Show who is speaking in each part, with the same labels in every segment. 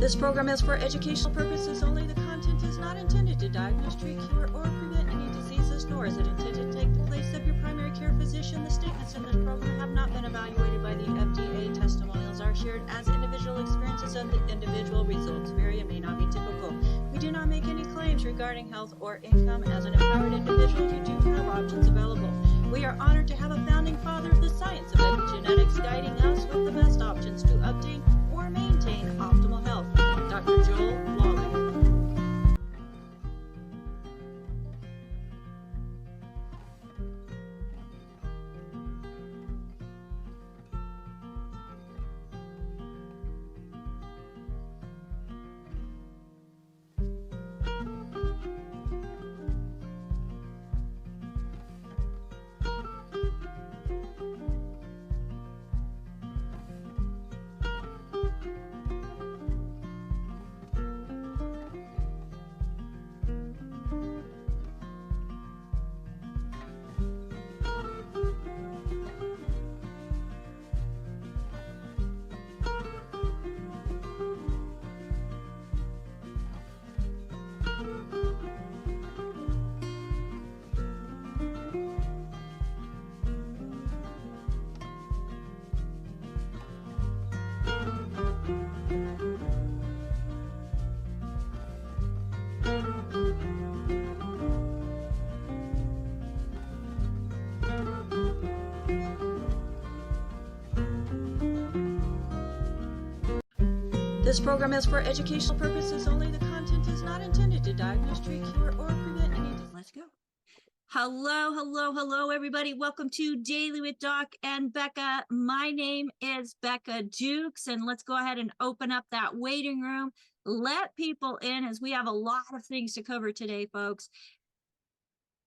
Speaker 1: This program is for educational purposes only. The content is not intended to diagnose, treat, cure, or prevent any diseases, nor is it intended to take the place of your primary care physician. The statements in this program have not been evaluated by the FDA. Testimonials are shared as individual experiences of the individual. Results vary and may not be typical. We do not make any claims regarding health or income. As an empowered individual, you do have options available. We are honored to have a founding father of the science of epigenetics guiding us with the best options to obtain or maintain optimal health, Dr. Joel Wallach. This program is for educational purposes only. The content is not intended to diagnose, treat, cure, or prevent any disease. Let's go. Hello, everybody. Welcome to Daily with Doc and Becca. My name is Becca Dukes, and let's go ahead and open up that waiting room. Let people in as we have a lot of things to cover today, folks.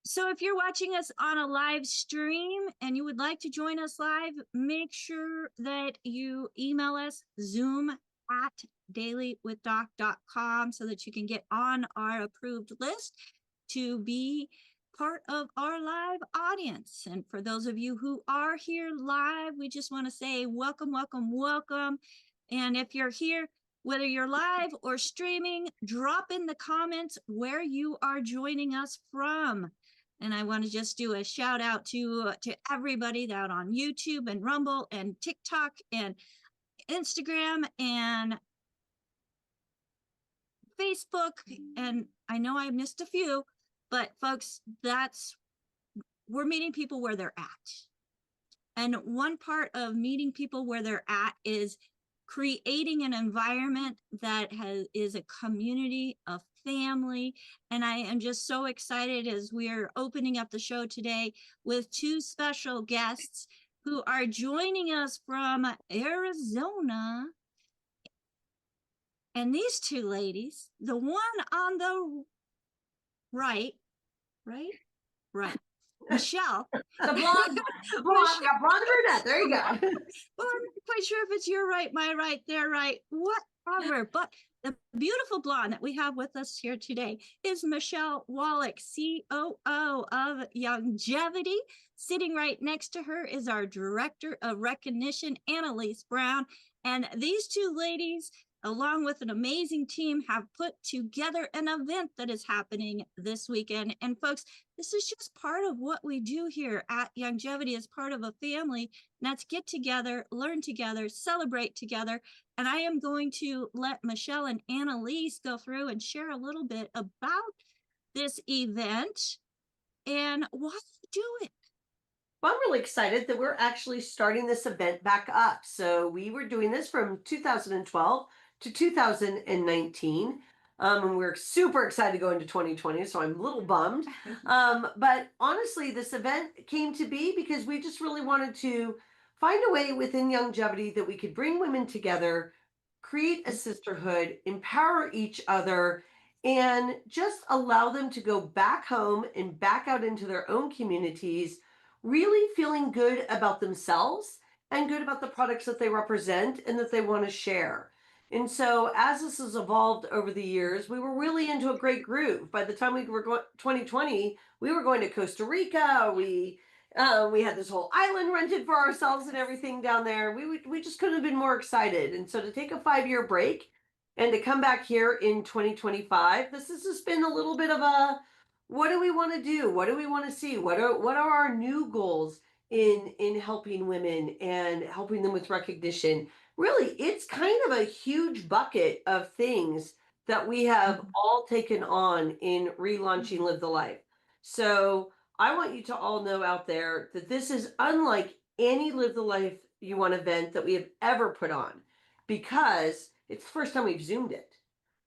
Speaker 1: So if you're watching us on a live stream and you would like to join us live, make sure that you email us zoom@dailywithdoc.com so that you can get on our approved list to be part of our live audience. And for those of you who are here live, we just want to say welcome, welcome, welcome. And if you're here, whether you're live or streaming, drop in the comments where you are joining us from. And I want to just do a shout out to everybody out on YouTube and Rumble and TikTok and Instagram and Facebook. And I know I missed a few, but folks, we're meeting people where they're at. And one part of meeting people where they're at is creating an environment that is a community, a family. And I am just so excited as we're opening up the show today with two special guests who are joining us from Arizona. And these two ladies, the one on the right, Michelle.
Speaker 2: The blonde brunette. There you go.
Speaker 1: Well, I'm not quite sure if it's your right, my right, their right, whatever. But the beautiful blonde that we have with us here today is Michelle Wallach, COO of Longevity. Sitting right next to her is our Director of Recognition, Annalise Brown. And these two ladies, along with an amazing team, have put together an event that is happening this weekend. And folks, this is just part of what we do here at Longevity as part of a family. And that's get together, learn together, celebrate together. And I am going to let Michelle and Annalise go through and share a little bit about this event and why they do it.
Speaker 2: Well, I'm really excited that we're actually starting this event back up. So we were doing this from 2012 to 2019. And we're super excited to go into 2020, so I'm a little bummed. But honestly, this event came to be because we just really wanted to find a way within Longevity that we could bring women together, create a sisterhood, empower each other, and just allow them to go back home and back out into their own communities, really feeling good about themselves and good about the products that they represent and that they want to share. And so as this has evolved over the years, we were really into a great groove. By the time we were going 2020, we were going to Costa Rica. We had this whole island rented for ourselves and everything down there. We just couldn't have been more excited. And so to take a 5-year break And to come back here in 2025, this has just been a little bit of a, what do we want to do? What do we want to see? What are our new goals in helping women and helping them with recognition? Really, it's kind of a huge bucket of things that we have all taken on in relaunching Live the Life. So I want you to all know out there that this is unlike any Live the Life You Want event that we have ever put on, because it's the first time we've Zoomed it.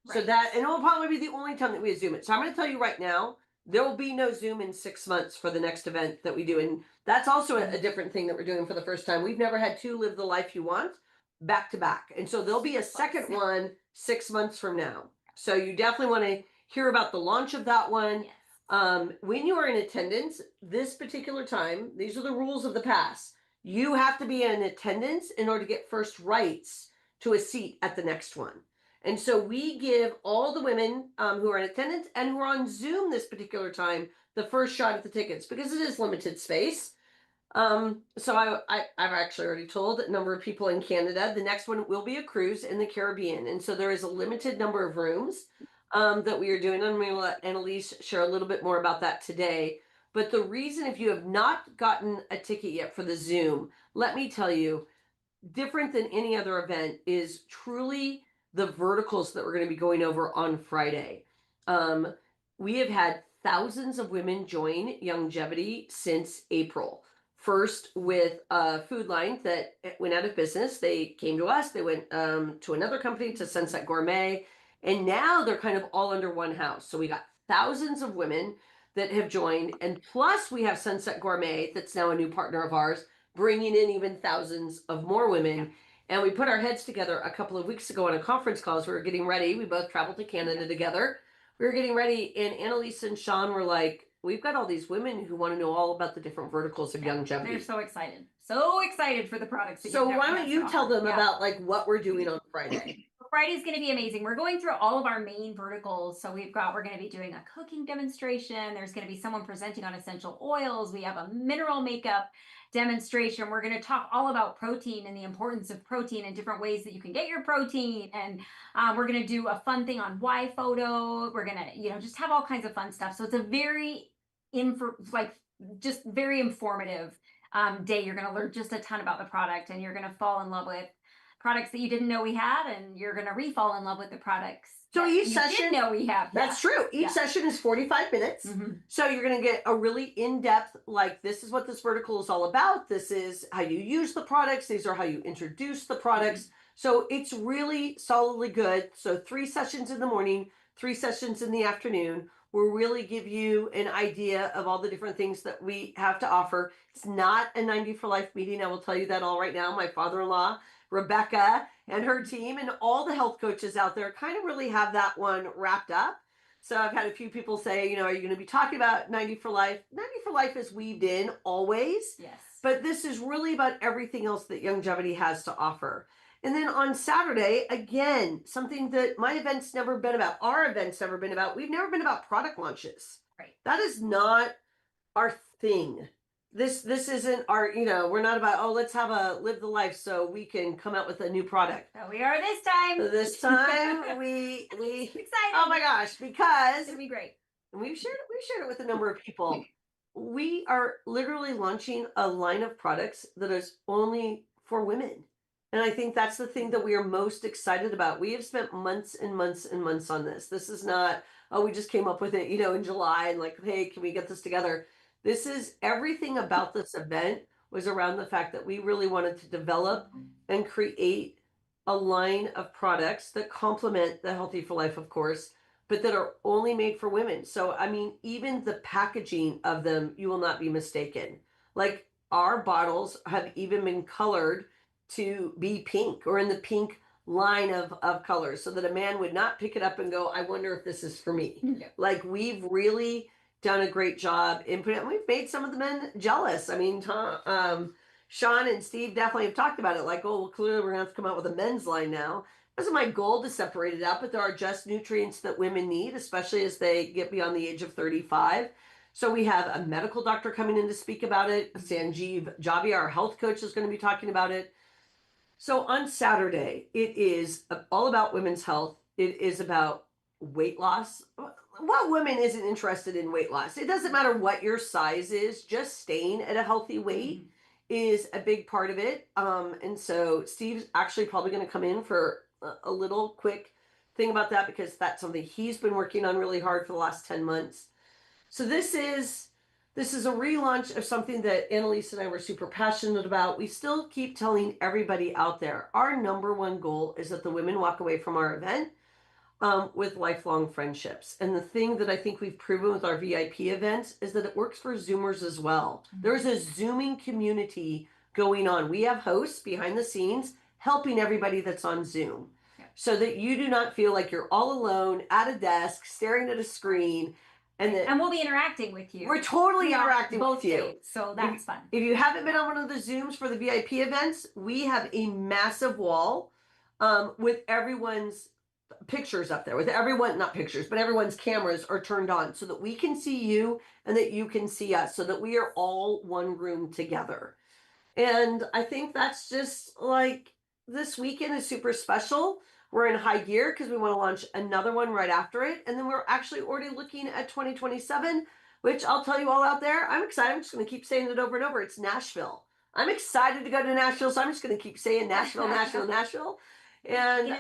Speaker 2: So
Speaker 3: Right.
Speaker 2: that, and it will probably be the only time that we Zoom it. So I'm going to tell you right now, there will be no Zoom in 6 months for the next event that we do. And that's also a different thing that we're doing for the first time. We've never had two Live the Life You Want back to back. And so there'll be a second one 6 months from now. So you definitely want to hear about the launch of that one.
Speaker 3: Yes.
Speaker 2: When you are in attendance this particular time, these are the rules of the pass. You have to be in attendance in order to get first rights to a seat at the next one. And so we give all the women who are in attendance and who are on Zoom this particular time the first shot at the tickets, because it is limited space. So I've actually already told a number of people in Canada, the next one will be a cruise in the Caribbean. And so there is a limited number of rooms that we are doing. I'm going to let Annalise share a little bit more about that today. But the reason, if you have not gotten a ticket yet for the Zoom, let me tell you, different than any other event is truly the verticals that we're going to be going over on Friday. We have had thousands of women join Youngevity since April. First with a food line that went out of business. They came to us, they went to another company, to Sunset Gourmet, and now they're kind of all under one house. So we got thousands of women that have joined, and plus we have Sunset Gourmet, that's now a new partner of ours, bringing in even thousands of more women.
Speaker 3: Yeah.
Speaker 2: And we put our heads together a couple of weeks ago on a conference call as we were getting ready. We both traveled to Canada together. We were getting ready, and Annalise and Sean were like, we've got all these women who want to know all about the different verticals of Youngevity.
Speaker 3: They're so excited. So excited for the products.
Speaker 2: So why don't you tell them about like what we're doing on Friday?
Speaker 3: Friday's going to be amazing. We're going through all of our main verticals. So we're going to be doing a cooking demonstration. There's going to be someone presenting on essential oils. We have a mineral makeup demonstration. We're going to talk all about protein and the importance of protein and different ways that you can get your protein. And we're going to do a fun thing on Y photo. We're going to, just have all kinds of fun stuff. So it's a very just very informative day. You're going to learn just a ton about the product, and you're going to fall in love with products that you didn't know we had, and you're going to re-fall in love with the products.
Speaker 2: So each
Speaker 3: you
Speaker 2: session,
Speaker 3: didn't know we have.
Speaker 2: That's true. Each session is 45 minutes.
Speaker 3: Mm-hmm.
Speaker 2: So you're going to get a really in-depth, like, this is what this vertical is all about. This is how you use the products. These are how you introduce the products. Mm-hmm. So it's really solidly good. So 3 sessions in the morning, 3 sessions in the afternoon will really give you an idea of all the different things that we have to offer. It's not a 90 for Life meeting. I will tell you that all right now. My father-in-law, Rebecca, and her team and all the health coaches out there kind of really have that one wrapped up. So I've had a few people say, are you going to be talking about 90 for Life? 90 for Life is weaved in always.
Speaker 3: Yes.
Speaker 2: But this is really about everything else that Youngevity has to offer. And then on Saturday, again, something that my event's never been about, our event's never been about. We've never been about product launches.
Speaker 3: Right.
Speaker 2: That is not our thing. This isn't our, we're not about, oh, let's have a Live the Life so we can come out with a new product.
Speaker 3: So we are this time.
Speaker 2: This time we
Speaker 3: excited.
Speaker 2: Oh my gosh, because
Speaker 3: It's gonna be great.
Speaker 2: We've shared it with a number of people. We are literally launching a line of products that is only for women. And I think that's the thing that we are most excited about. We have spent months and months and months on this. This is not, oh, we just came up with it, in July and like, hey, can we get this together? This is everything about this event was around the fact that we really wanted to develop and create a line of products that complement the Healthy for Life, of course, but that are only made for women. So, even the packaging of them, you will not be mistaken. Like, our bottles have even been colored to be pink, or in the pink line of colors, so that a man would not pick it up and go, I wonder if this is for me.
Speaker 3: Yeah.
Speaker 2: Like, we've really done a great job in putting, and we've made some of the men jealous. Sean and Steve definitely have talked about it. Like, oh, well, clearly we're gonna have to come out with a men's line now. This is my goal, to separate it out, but there are just nutrients that women need, especially as they get beyond the age of 35. So we have a medical doctor coming in to speak about it. Sanjeev Javia, our health coach, is going to be talking about it. So on Saturday, it is all about women's health. It is about weight loss. What woman isn't interested in weight loss? It doesn't matter what your size is, just staying at a healthy weight is a big part of it. And so Steve's actually probably going to come in for a little quick thing about that because that's something he's been working on really hard for the last 10 months. So this is a relaunch of something that Annalise and I were super passionate about. We still keep telling everybody out there, our number one goal is that the women walk away from our event with lifelong friendships. And the thing that I think we've proven with our VIP events is that it works for Zoomers as well. There's a Zooming community going on. We have hosts behind the scenes helping everybody that's on Zoom so that you do not feel like you're all alone at a desk staring at a screen.
Speaker 3: And we'll be interacting with you.
Speaker 2: We're totally interacting
Speaker 3: both
Speaker 2: with you.
Speaker 3: days, so that's fun.
Speaker 2: If you haven't been on one of the Zooms for the VIP events, we have a massive wall with everyone's pictures up there, with everyone, not pictures, but everyone's cameras are turned on so that we can see you and that you can see us, so that we are all one room together. And I think that's just like, this weekend is super special. We're in high gear because we want to launch another one right after it. And then we're actually already looking at 2027, which I'll tell you all out there. I'm excited. I'm just going to keep saying it over and over. It's Nashville. I'm excited to go to Nashville. So I'm just going to keep saying Nashville, Nashville, Nashville. And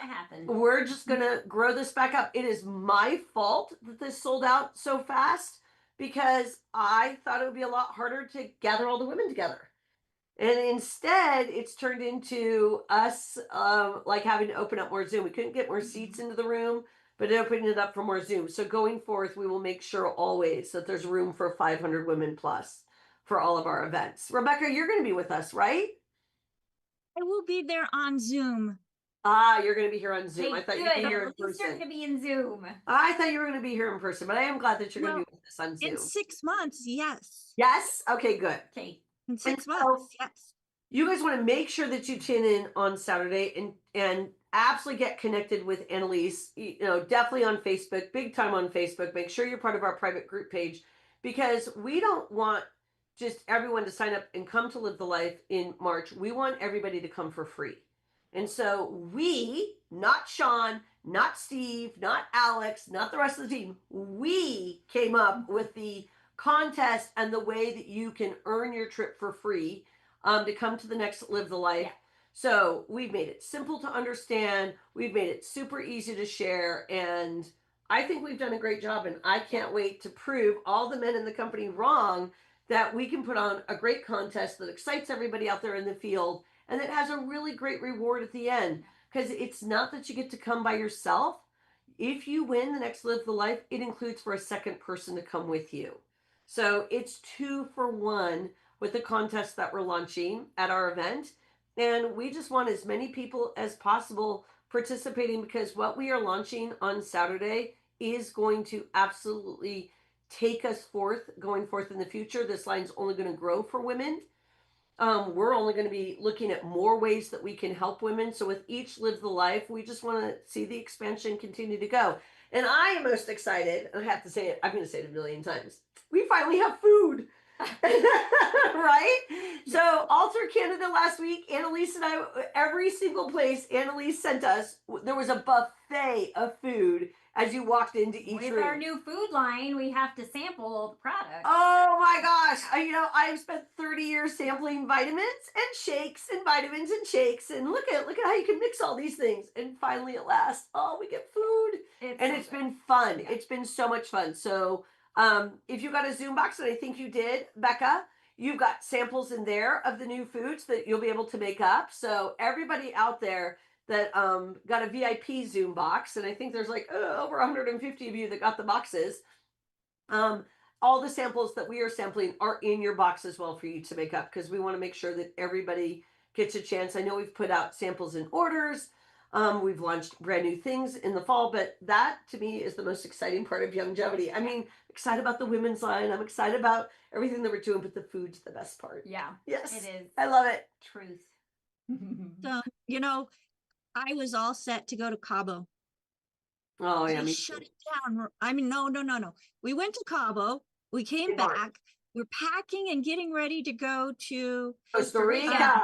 Speaker 2: we're just going to grow this back up. It is my fault that this sold out so fast because I thought it would be a lot harder to gather all the women together. And instead, it's turned into us like having to open up more Zoom. We couldn't get more seats into the room, but it opened it up for more Zoom. So going forth, we will make sure always that there's room for 500 women plus for all of our events. Rebecca, you're going to be with us, right?
Speaker 1: I will be there on Zoom.
Speaker 2: Ah, you're going to be here on Zoom. I thought you'd be here in person.
Speaker 3: You're going to be in Zoom.
Speaker 2: I thought you were going to be here in person, but I am glad that you're going to be with us on Zoom.
Speaker 1: In 6 months, yes.
Speaker 2: Yes? Okay, good.
Speaker 3: Okay.
Speaker 1: In 6 months, yes.
Speaker 2: You guys want to make sure that you tune in on Saturday and absolutely get connected with Annalise, definitely on Facebook, big time on Facebook. Make sure you're part of our private group page because we don't want just everyone to sign up and come to live the life in March. We want everybody to come for free. And so we, not Sean, not Steve, not Alex, not the rest of the team, we came up with the contest and the way that you can earn your trip for free to come to the next Live the Life. Yeah. So we've made it simple to understand. We've made it super easy to share. And I think we've done a great job. And I can't wait to prove all the men in the company wrong that we can put on a great contest that excites everybody out there in the field and that has a really great reward at the end. Because it's not that you get to come by yourself. If you win the next Live the Life, it includes for a second person to come with you. So it's 2 for 1 with the contest that we're launching at our event. And we just want as many people as possible participating because what we are launching on Saturday is going to absolutely take us going forth in the future. This line's only going to grow for women. We're only going to be looking at more ways that we can help women. So with each Live the Life, we just want to see the expansion continue to go. And I am most excited, and I have to say it, I'm going to say it a million times. We finally have food. Right? So Alter Canada last week, Annalise and I, every single place Annalise sent us, there was a buffet of food as you walked into each room.
Speaker 3: With our new food line, we have to sample the product.
Speaker 2: Oh my gosh. I've spent 30 years sampling vitamins and shakes and vitamins and shakes. And look at how you can mix all these things. And finally at last, we get food. It's been fun. Yeah. It's been so much fun. So if you got a Zoom box, and I think you did, Becca, you've got samples in there of the new foods that you'll be able to make up. So everybody out there that got a VIP Zoom box, and I think there's like over 150 of you that got the boxes. All the samples that we are sampling are in your box as well for you to make up because we want to make sure that everybody gets a chance. I know we've put out samples in orders. We've launched brand new things in the fall, but that to me is the most exciting part of Longevity. I mean, excited about the women's line. I'm excited about everything that we're doing, but the food's the best part.
Speaker 3: Yeah.
Speaker 2: Yes.
Speaker 3: It is.
Speaker 2: I love it.
Speaker 3: Truth.
Speaker 1: So, I was all set to go to Cabo.
Speaker 2: Oh, yeah.
Speaker 1: They shut it down. I mean, no. We went to Cabo. We came back. We're packing and getting ready to go to
Speaker 2: Costa Rica.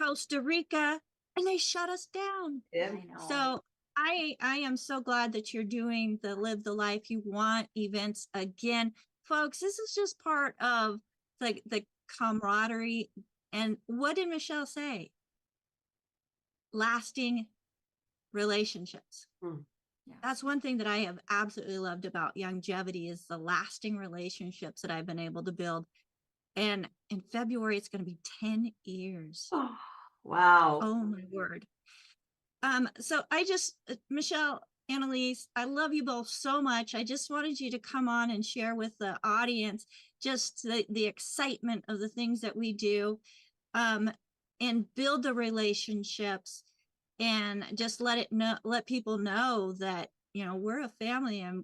Speaker 1: Costa Rica. and they shut us down.
Speaker 2: Yeah.
Speaker 3: I know.
Speaker 1: So I am so glad that you're doing the Live the Life You Want events again. Folks, this is just part of the camaraderie. And what did Michelle say? Lasting relationships.
Speaker 2: Hmm.
Speaker 3: Yeah.
Speaker 1: That's one thing that I have absolutely loved about longevity is the lasting relationships that I've been able to build. And in February, it's going to be 10 years.
Speaker 2: Oh, wow.
Speaker 1: Oh my word. So I just, Michelle, Annalise, I love you both so much. I just wanted you to come on and share with the audience just the excitement of the things that we do, and build the relationships, and just let people know that, we're a family and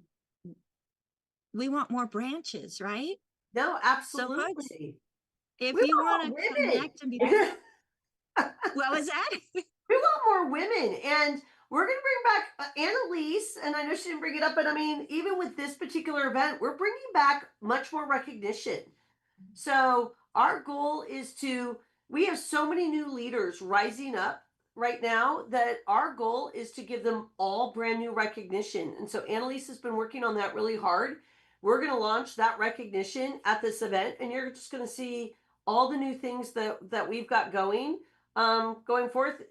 Speaker 1: we want more branches, right?
Speaker 2: No,
Speaker 1: So folks,
Speaker 2: absolutely.
Speaker 1: if
Speaker 2: We
Speaker 1: you
Speaker 2: want
Speaker 1: want
Speaker 2: more
Speaker 1: to
Speaker 2: women.
Speaker 1: connect and be, what was that?
Speaker 2: We want more women, and we're going to bring back Annalise. And I know she didn't bring it up, but I mean, even with this particular event, we're bringing back much more recognition. So our goal is we have so many new leaders rising up right now that our goal is to give them all brand new recognition. And so Annalise has been working on that really hard. We're going to launch that recognition at this event, and you're just going to see all the new things that we've got going forth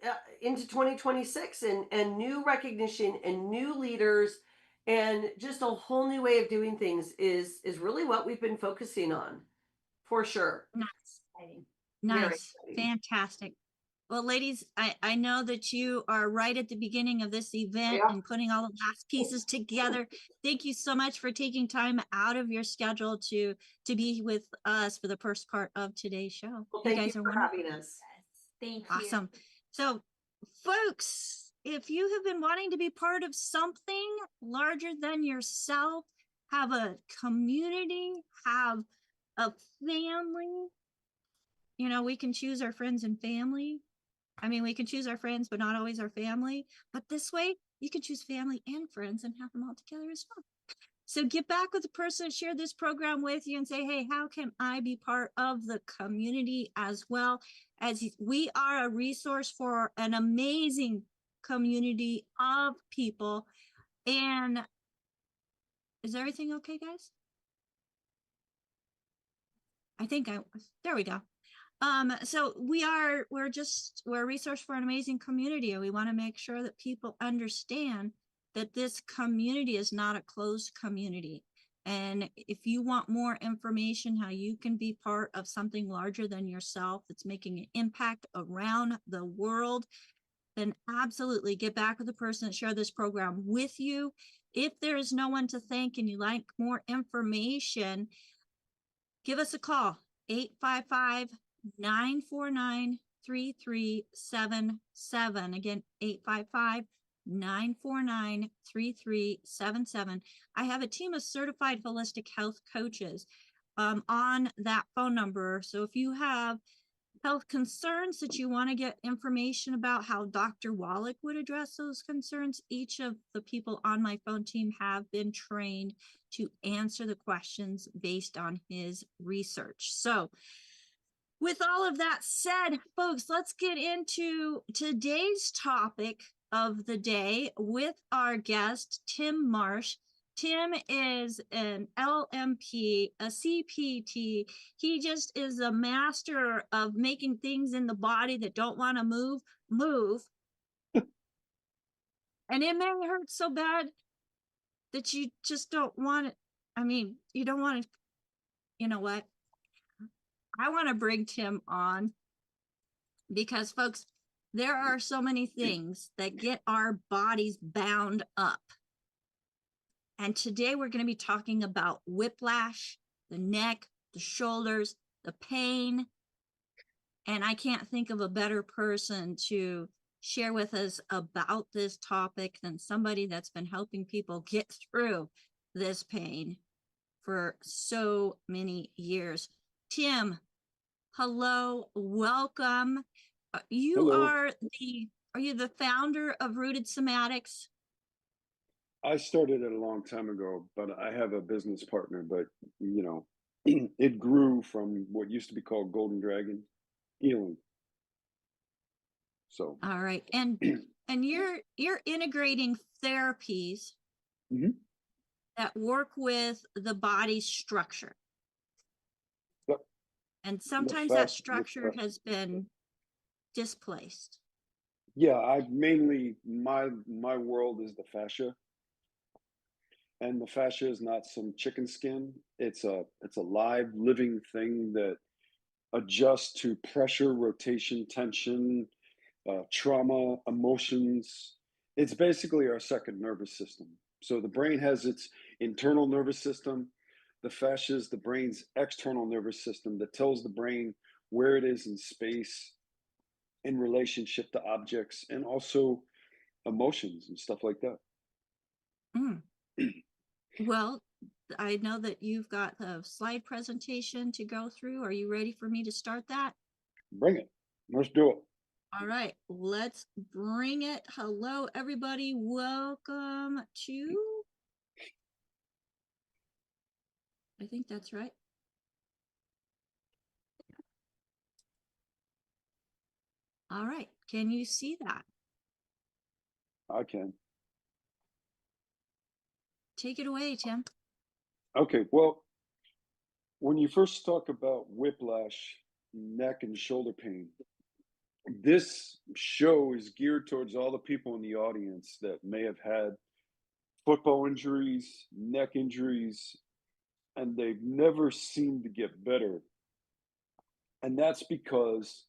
Speaker 2: into 2026, and new recognition and new leaders, and just a whole new way of doing things is really what we've been focusing on. For sure.
Speaker 1: Nice.
Speaker 3: Exciting.
Speaker 2: Very
Speaker 1: Nice.
Speaker 2: exciting.
Speaker 1: Fantastic. Well, ladies, I know that you are right at the beginning of this event
Speaker 2: Yeah.
Speaker 1: and putting all the last pieces together. Thank you so much for taking time out of your schedule to be with us for the first part of today's show.
Speaker 2: Well,
Speaker 1: You
Speaker 2: thank
Speaker 1: guys
Speaker 2: you
Speaker 1: are
Speaker 2: for
Speaker 1: wonderful.
Speaker 2: having us.
Speaker 3: Thank you.
Speaker 1: Awesome. So, folks, if you have been wanting to be part of something larger than yourself, have a community, have a family, we can choose our friends and family. I mean, we can choose our friends, but not always our family. But this way, you can choose family and friends and have them all together as well. So get back with the person that shared this program with you and say, hey, how can I be part of the community as well? As we are a resource for an amazing community of people. And is everything okay, guys? I think there we go. So we're a resource for an amazing community, and we want to make sure that people understand that this community is not a closed community. And if you want more information how you can be part of something larger than yourself that's making an impact around the world, then absolutely get back with the person that shared this program with you. If there is no one to thank and you like more information, give us a call, 855-949-3377. Again, 855-949-3377. I have a team of certified holistic health coaches on that phone number. So if you have health concerns that you want to get information about how Dr. Wallach would address those concerns, each of the people on my phone team have been trained to answer the questions based on his research. So with all of that said, folks, let's get into today's topic of the day with our guest, Tim Marsh. Tim is an LMP, a CPT. He just is a master of making things in the body that don't want to move. And it may hurt so bad that you just don't want it. I mean, you don't want to, you know what? I want to bring Tim on because, folks, there are so many things that get our bodies bound up. And today we're going to be talking about whiplash, the neck, the shoulders, the pain. And I can't think of a better person to share with us about this topic than somebody that's been helping people get through this pain for so many years. Tim, hello, welcome.
Speaker 4: Hello.
Speaker 1: Are you the founder of Rooted Somatics?
Speaker 4: I started it a long time ago, but I have a business partner, but it grew from what used to be called Golden Dragon Healing. So
Speaker 1: All right. And you're integrating therapies
Speaker 4: Mhm.
Speaker 1: that work with the body's structure.
Speaker 4: Yep.
Speaker 1: And
Speaker 4: the
Speaker 1: sometimes that
Speaker 4: fascia,
Speaker 1: structure has been displaced.
Speaker 4: yeah, I mainly my world is the fascia, and the fascia is not some chicken skin. It's a live living thing that adjusts to pressure, rotation, tension, trauma, emotions. It's basically our second nervous system. So the brain has its internal nervous system. The fascia is the brain's external nervous system that tells the brain where it is in space in relationship to objects and also emotions and stuff like that.
Speaker 1: Mm. Well, I know that you've got the slide presentation to go through. Are you ready for me to start that?
Speaker 4: Bring it. Let's do it.
Speaker 1: All right, let's bring it. Hello, everybody. Welcome to, I think that's right. All right, can you see that?
Speaker 4: I can.
Speaker 1: Take it away, Tim.
Speaker 4: Okay, well, when you first talk about whiplash, neck and shoulder pain, this show is geared towards all the people in the audience that may have had football injuries, neck injuries, and they've never seemed to get better. And that's because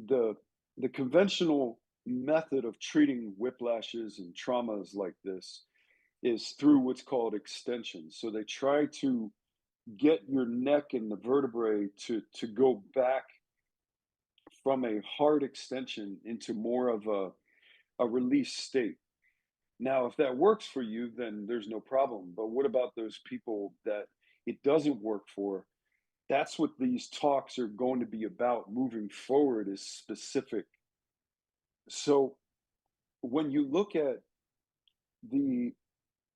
Speaker 4: the the conventional method of treating whiplashes and traumas like this is through what's called extension. So they try to get your neck and the vertebrae to go back from a hard extension into more of a release state. Now, if that works for you, then there's no problem. But what about those people that it doesn't work for? That's what these talks are going to be about moving forward is specific. So when you look at the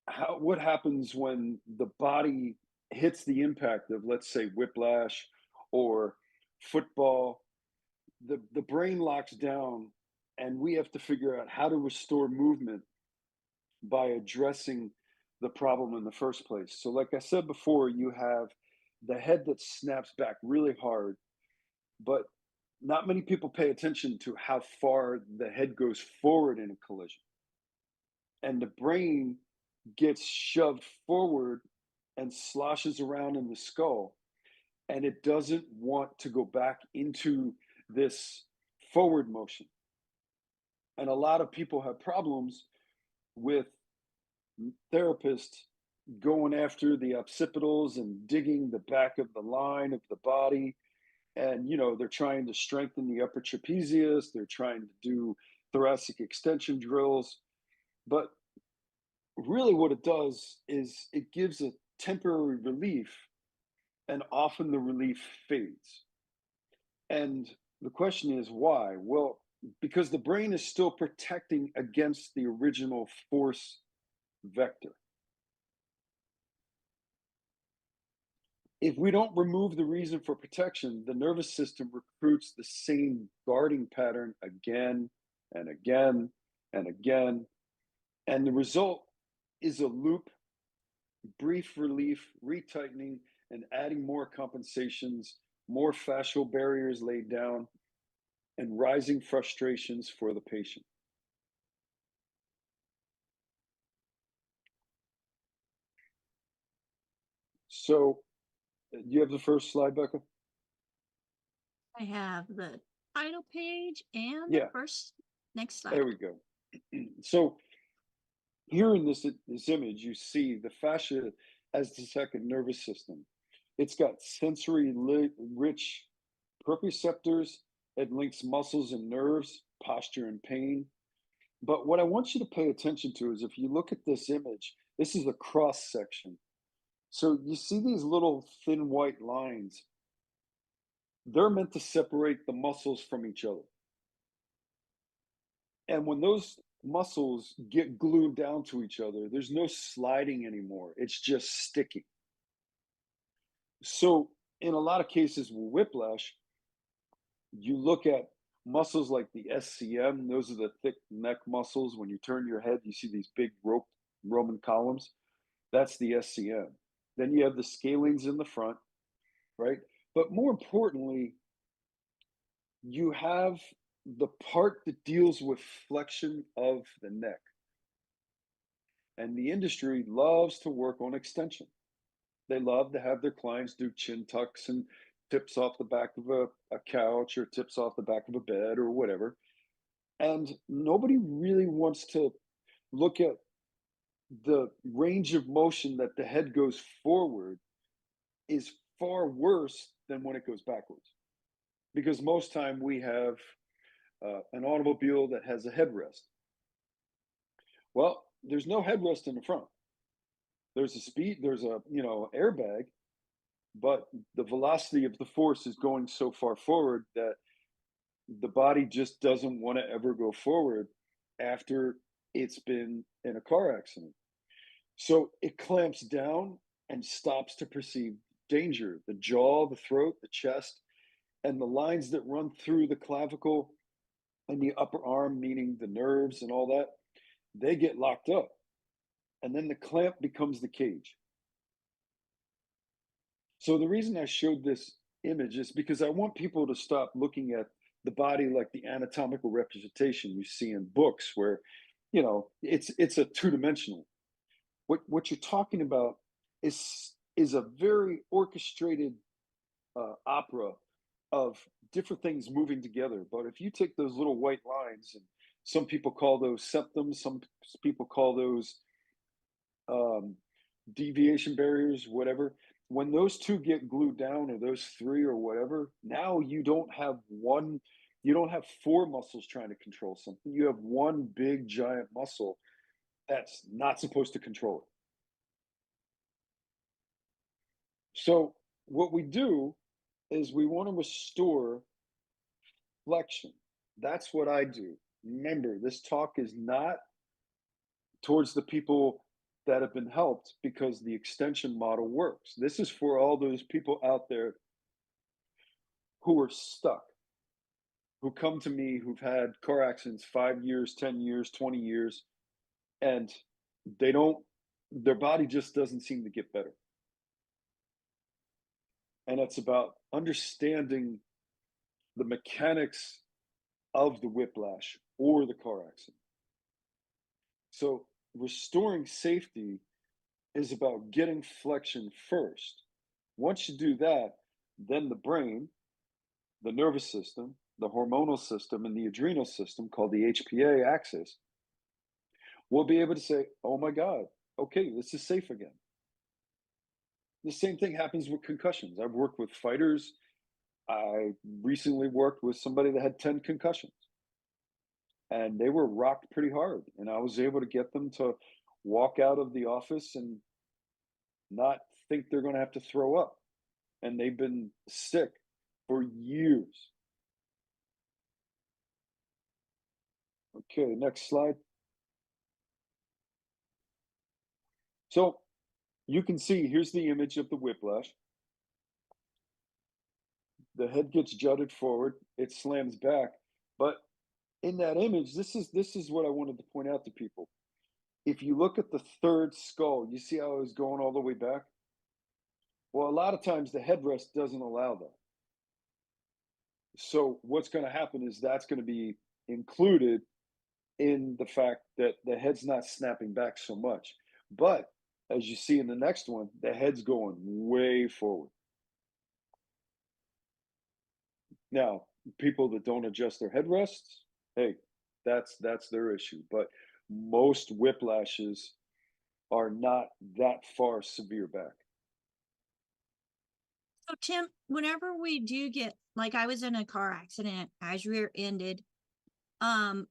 Speaker 4: how what happens when the body hits the impact of, let's say, whiplash or football, the brain locks down and we have to figure out how to restore movement by addressing the problem in the first place. So like I said before, you have the head that snaps back really hard, but not many people pay attention to how far the head goes forward in a collision. And the brain gets shoved forward and sloshes around in the skull, and it doesn't want to go back into this forward motion. And a lot of people have problems with therapists going after the occipitals and digging the back of the line of the body. And, they're trying to strengthen the upper trapezius, they're trying to do thoracic extension drills. But really, what it does is it gives a temporary relief, and often the relief fades. And the question is why? Well, because the brain is still protecting against the original force vector. If we don't remove the reason for protection, the nervous system recruits the same guarding pattern again and again and again. And the result is a loop, brief relief, retightening, and adding more compensations, more fascial barriers laid down, and rising frustrations for the patient. So, you have the first slide, Becca?
Speaker 1: I have the title page and the
Speaker 4: Yeah,
Speaker 1: first next slide.
Speaker 4: there we go. So, here in this image, you see the fascia as the second nervous system. It's got sensory rich proprioceptors. It links muscles and nerves, posture and pain. But what I want you to pay attention to is if you look at this image, this is a cross section. So you see these little thin white lines. They're meant to separate the muscles from each other. And when those muscles get glued down to each other, there's no sliding anymore. It's just sticky. So in a lot of cases with whiplash, you look at muscles like the SCM, those are the thick neck muscles. When you turn your head, you see these big Roman columns. That's the SCM. Then you have the scalenes in the front, right? But more importantly, you have the part that deals with flexion of the neck. And the industry loves to work on extension. They love to have their clients do chin tucks and tips off the back of a couch or tips off the back of a bed or whatever. And nobody really wants to look at the range of motion that the head goes forward is far worse than when it goes backwards. Because most time we have an automobile that has a headrest. Well, there's no headrest in the front. There's a airbag, but the velocity of the force is going so far forward that the body just doesn't want to ever go forward after it's been in a car accident. So it clamps down and stops to perceive danger. The jaw, the throat, the chest, and the lines that run through the clavicle and the upper arm, meaning the nerves and all that, they get locked up. And then the clamp becomes the cage. So the reason I showed this image is because I want people to stop looking at the body like the anatomical representation you see in books where, it's a two-dimensional. What you're talking about is a very orchestrated opera of different things moving together. But if you take those little white lines, and some people call those symptoms, some people call those deviation barriers, whatever. When those two get glued down, or those three, or whatever, now you don't have four muscles trying to control something. You have one big giant muscle that's not supposed to control it. So what we do is we want to restore flexion. That's what I do. Remember, this talk is not towards the people that have been helped because the extension model works. This is for all those people out there who are stuck, who come to me, who've had car accidents 5 years, 10 years, 20 years, and their body just doesn't seem to get better. And it's about understanding the mechanics of the whiplash or the car accident. So restoring safety is about getting flexion first. Once you do that, then the brain, the nervous system, the hormonal system, and the adrenal system, called the HPA axis, will be able to say, oh my God, okay, this is safe again. The same thing happens with concussions. I've worked with fighters. I recently worked with somebody that had 10 concussions. And they were rocked pretty hard. And I was able to get them to walk out of the office and not think they're going to have to throw up. And they've been sick for years. Okay, next slide. So you can see, here's the image of the whiplash. The head gets jutted forward, it slams back. But in that image, this is what I wanted to point out to people. If you look at the third skull, you see how it was going all the way back? Well, a lot of times the headrest doesn't allow that. So what's going to happen is that's going to be included in the fact that the head's not snapping back so much. But as you see in the next one, the head's going way forward. Now, people that don't adjust their headrests, hey, that's their issue. But most whiplashes are not that far severe back.
Speaker 1: So Tim, whenever we do get, like I was in a car accident, I was rear-ended, and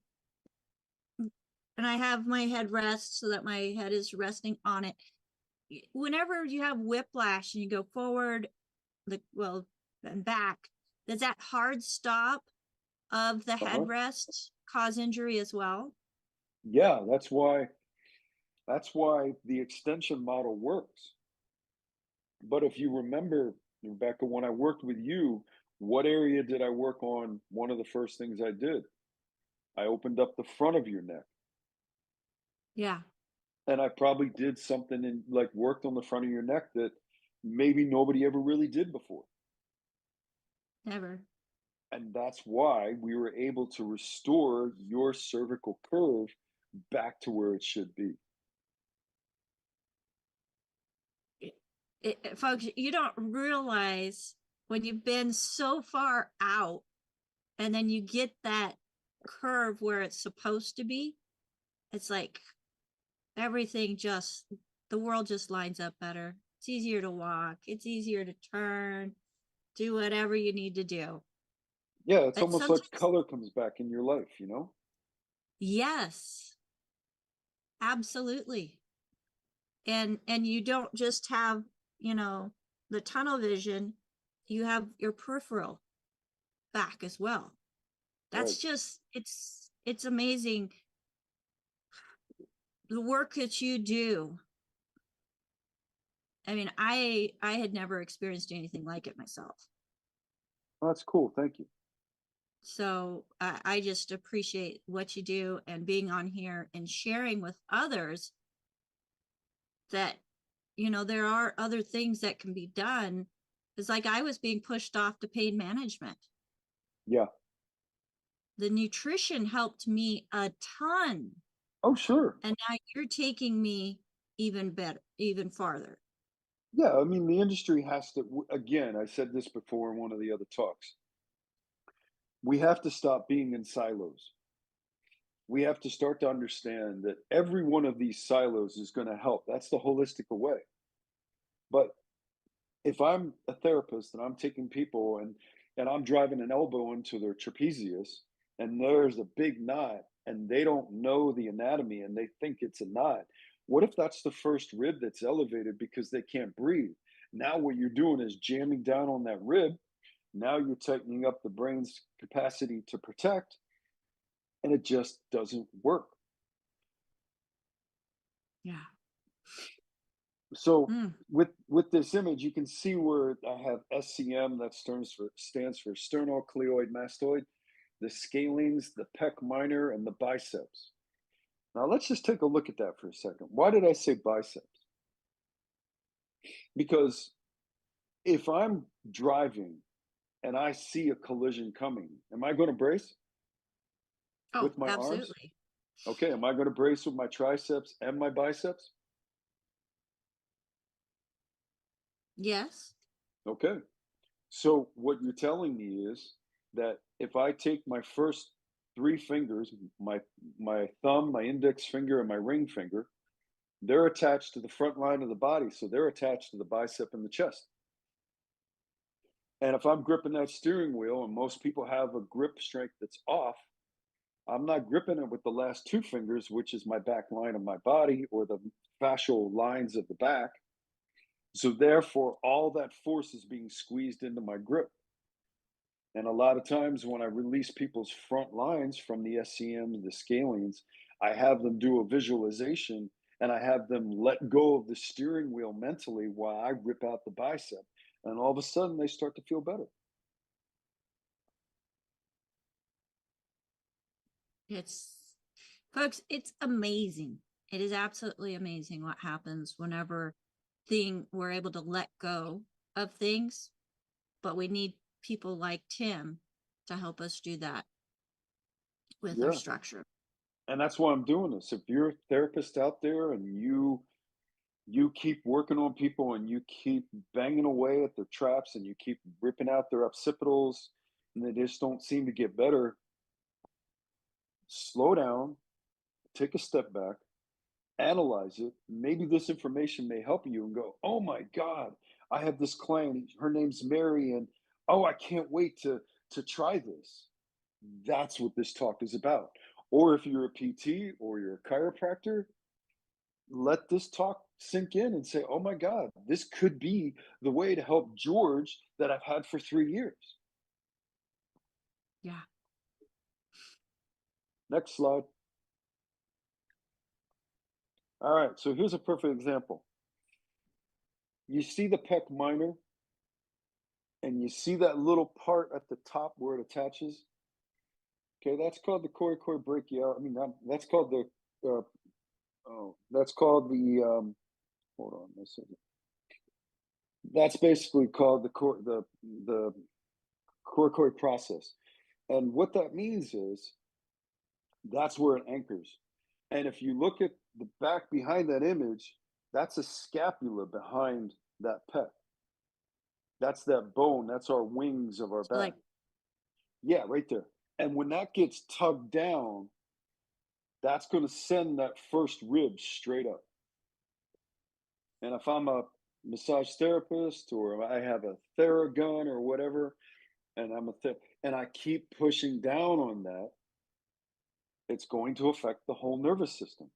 Speaker 1: I have my head rest so that my head is resting on it. Whenever you have whiplash and you go forward, and back, does that hard stop of the headrest cause injury as well?
Speaker 4: Yeah, that's why the extension model works. But if you remember, Rebecca, when I worked with you, What area did I work on? One of the first things I did, I opened up the front of your neck.
Speaker 1: Yeah.
Speaker 4: And I probably did something and like worked on the front of your neck that maybe nobody ever really did before.
Speaker 1: Never.
Speaker 4: And that's why we were able to restore your cervical curve back to where it should be.
Speaker 1: Folks, you don't realize when you've been so far out and then you get that curve where it's supposed to be, it's like everything just, the world just lines up better. It's easier to walk, it's easier to turn, do whatever you need to do.
Speaker 4: Yeah, it's
Speaker 1: But
Speaker 4: almost like
Speaker 1: sometimes,
Speaker 4: color comes back in your life, you know?
Speaker 1: yes, absolutely. And you don't just have, the tunnel vision, you have your peripheral back as well.
Speaker 4: Right.
Speaker 1: That's just, it's amazing the work that you do. I mean, I had never experienced anything like it myself.
Speaker 4: Oh, that's cool. Thank you.
Speaker 1: So I just appreciate what you do and being on here and sharing with others that, there are other things that can be done. It's like I was being pushed off to pain management.
Speaker 4: Yeah.
Speaker 1: The nutrition helped me a ton.
Speaker 4: Oh, sure.
Speaker 1: And now you're taking me even better, even farther.
Speaker 4: Yeah. I mean, the industry has to, again, I said this before in one of the other talks. We have to stop being in silos. We have to start to understand that every one of these silos is going to help. That's the holistic way. But if I'm a therapist and I'm taking people and I'm driving an elbow into their trapezius and there's a big knot and they don't know the anatomy and they think it's a knot, what if that's the first rib that's elevated because they can't breathe? Now what you're doing is jamming down on that rib. Now you're tightening up the brain's capacity to protect, and it just doesn't work.
Speaker 1: Yeah.
Speaker 4: So with this image, you can see where I have SCM, that stands for sternocleidomastoid mastoid, the scalenes, the pec minor, and the biceps. Now let's just take a look at that for a second. Why did I say biceps? Because if I'm driving and I see a collision coming, am I going to brace
Speaker 1: Oh,
Speaker 4: with my arms?
Speaker 1: absolutely.
Speaker 4: Okay, am I going to brace with my triceps and my biceps?
Speaker 1: Yes.
Speaker 4: Okay. So what you're telling me is that if I take my first three fingers, my thumb, my index finger, and my ring finger, they're attached to the front line of the body. So they're attached to the bicep and the chest. And if I'm gripping that steering wheel, and most people have a grip strength that's off, I'm not gripping it with the last two fingers, which is my back line of my body or the fascial lines of the back. So therefore, all that force is being squeezed into my grip. And a lot of times when I release people's front lines from the SCMs, the scalenes, I have them do a visualization and I have them let go of the steering wheel mentally while I rip out the bicep. And all of a sudden they start to feel better.
Speaker 1: It's, folks, it's amazing. It is absolutely amazing what happens whenever we're able to let go of things, but we need people like Tim to help us do that with our
Speaker 4: Yeah.
Speaker 1: structure.
Speaker 4: And that's why I'm doing this. If you're a therapist out there and you keep working on people and you keep banging away at their traps and you keep ripping out their occipitals and they just don't seem to get better, slow down, take a step back, analyze it. Maybe this information may help you and go, oh my God, I have this client. Her name's Mary, and oh, I can't wait to try this. That's what this talk is about. Or if you're a PT or you're a chiropractor, let this talk sink in and say, oh my God, this could be the way to help George that I've had for 3 years.
Speaker 1: Yeah.
Speaker 4: Next slide. All right, so here's a perfect example. You see the pec minor and you see that little part at the top where it attaches. Okay, that's called the coracoid. I mean, that's called the that's called the hold on a second. That's basically called the coracoid process. And what that means is that's where it anchors. And if you look at the back behind that image, that's a scapula behind that pec. That's that bone. That's our wings of our
Speaker 1: So
Speaker 4: back.
Speaker 1: like,
Speaker 4: Yeah, right there. And when that gets tugged down, that's going to send that first rib straight up. And if I'm a massage therapist or I have a Theragun or whatever, and and I keep pushing down on that, it's going to affect the whole nervous system.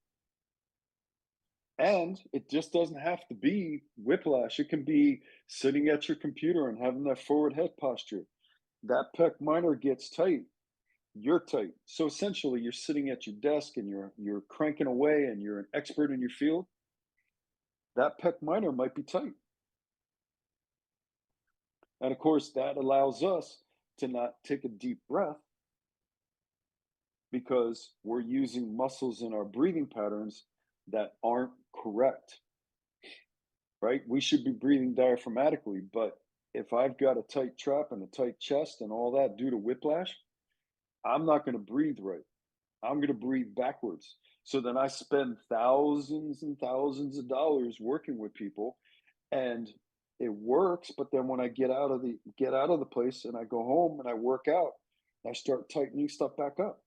Speaker 4: And it just doesn't have to be whiplash. It can be sitting at your computer and having that forward head posture. That pec minor gets tight, you're tight. So essentially, you're sitting at your desk and you're cranking away and you're an expert in your field. That pec minor might be tight. And of course, that allows us to not take a deep breath because we're using muscles in our breathing patterns that aren't correct, right? We should be breathing diaphragmatically, but if I've got a tight trap and a tight chest and all that due to whiplash, I'm not going to breathe right. I'm going to breathe backwards. So then I spend thousands and thousands of dollars working with people and it works, but then when I get out of the place and I go home and I work out, I start tightening stuff back up.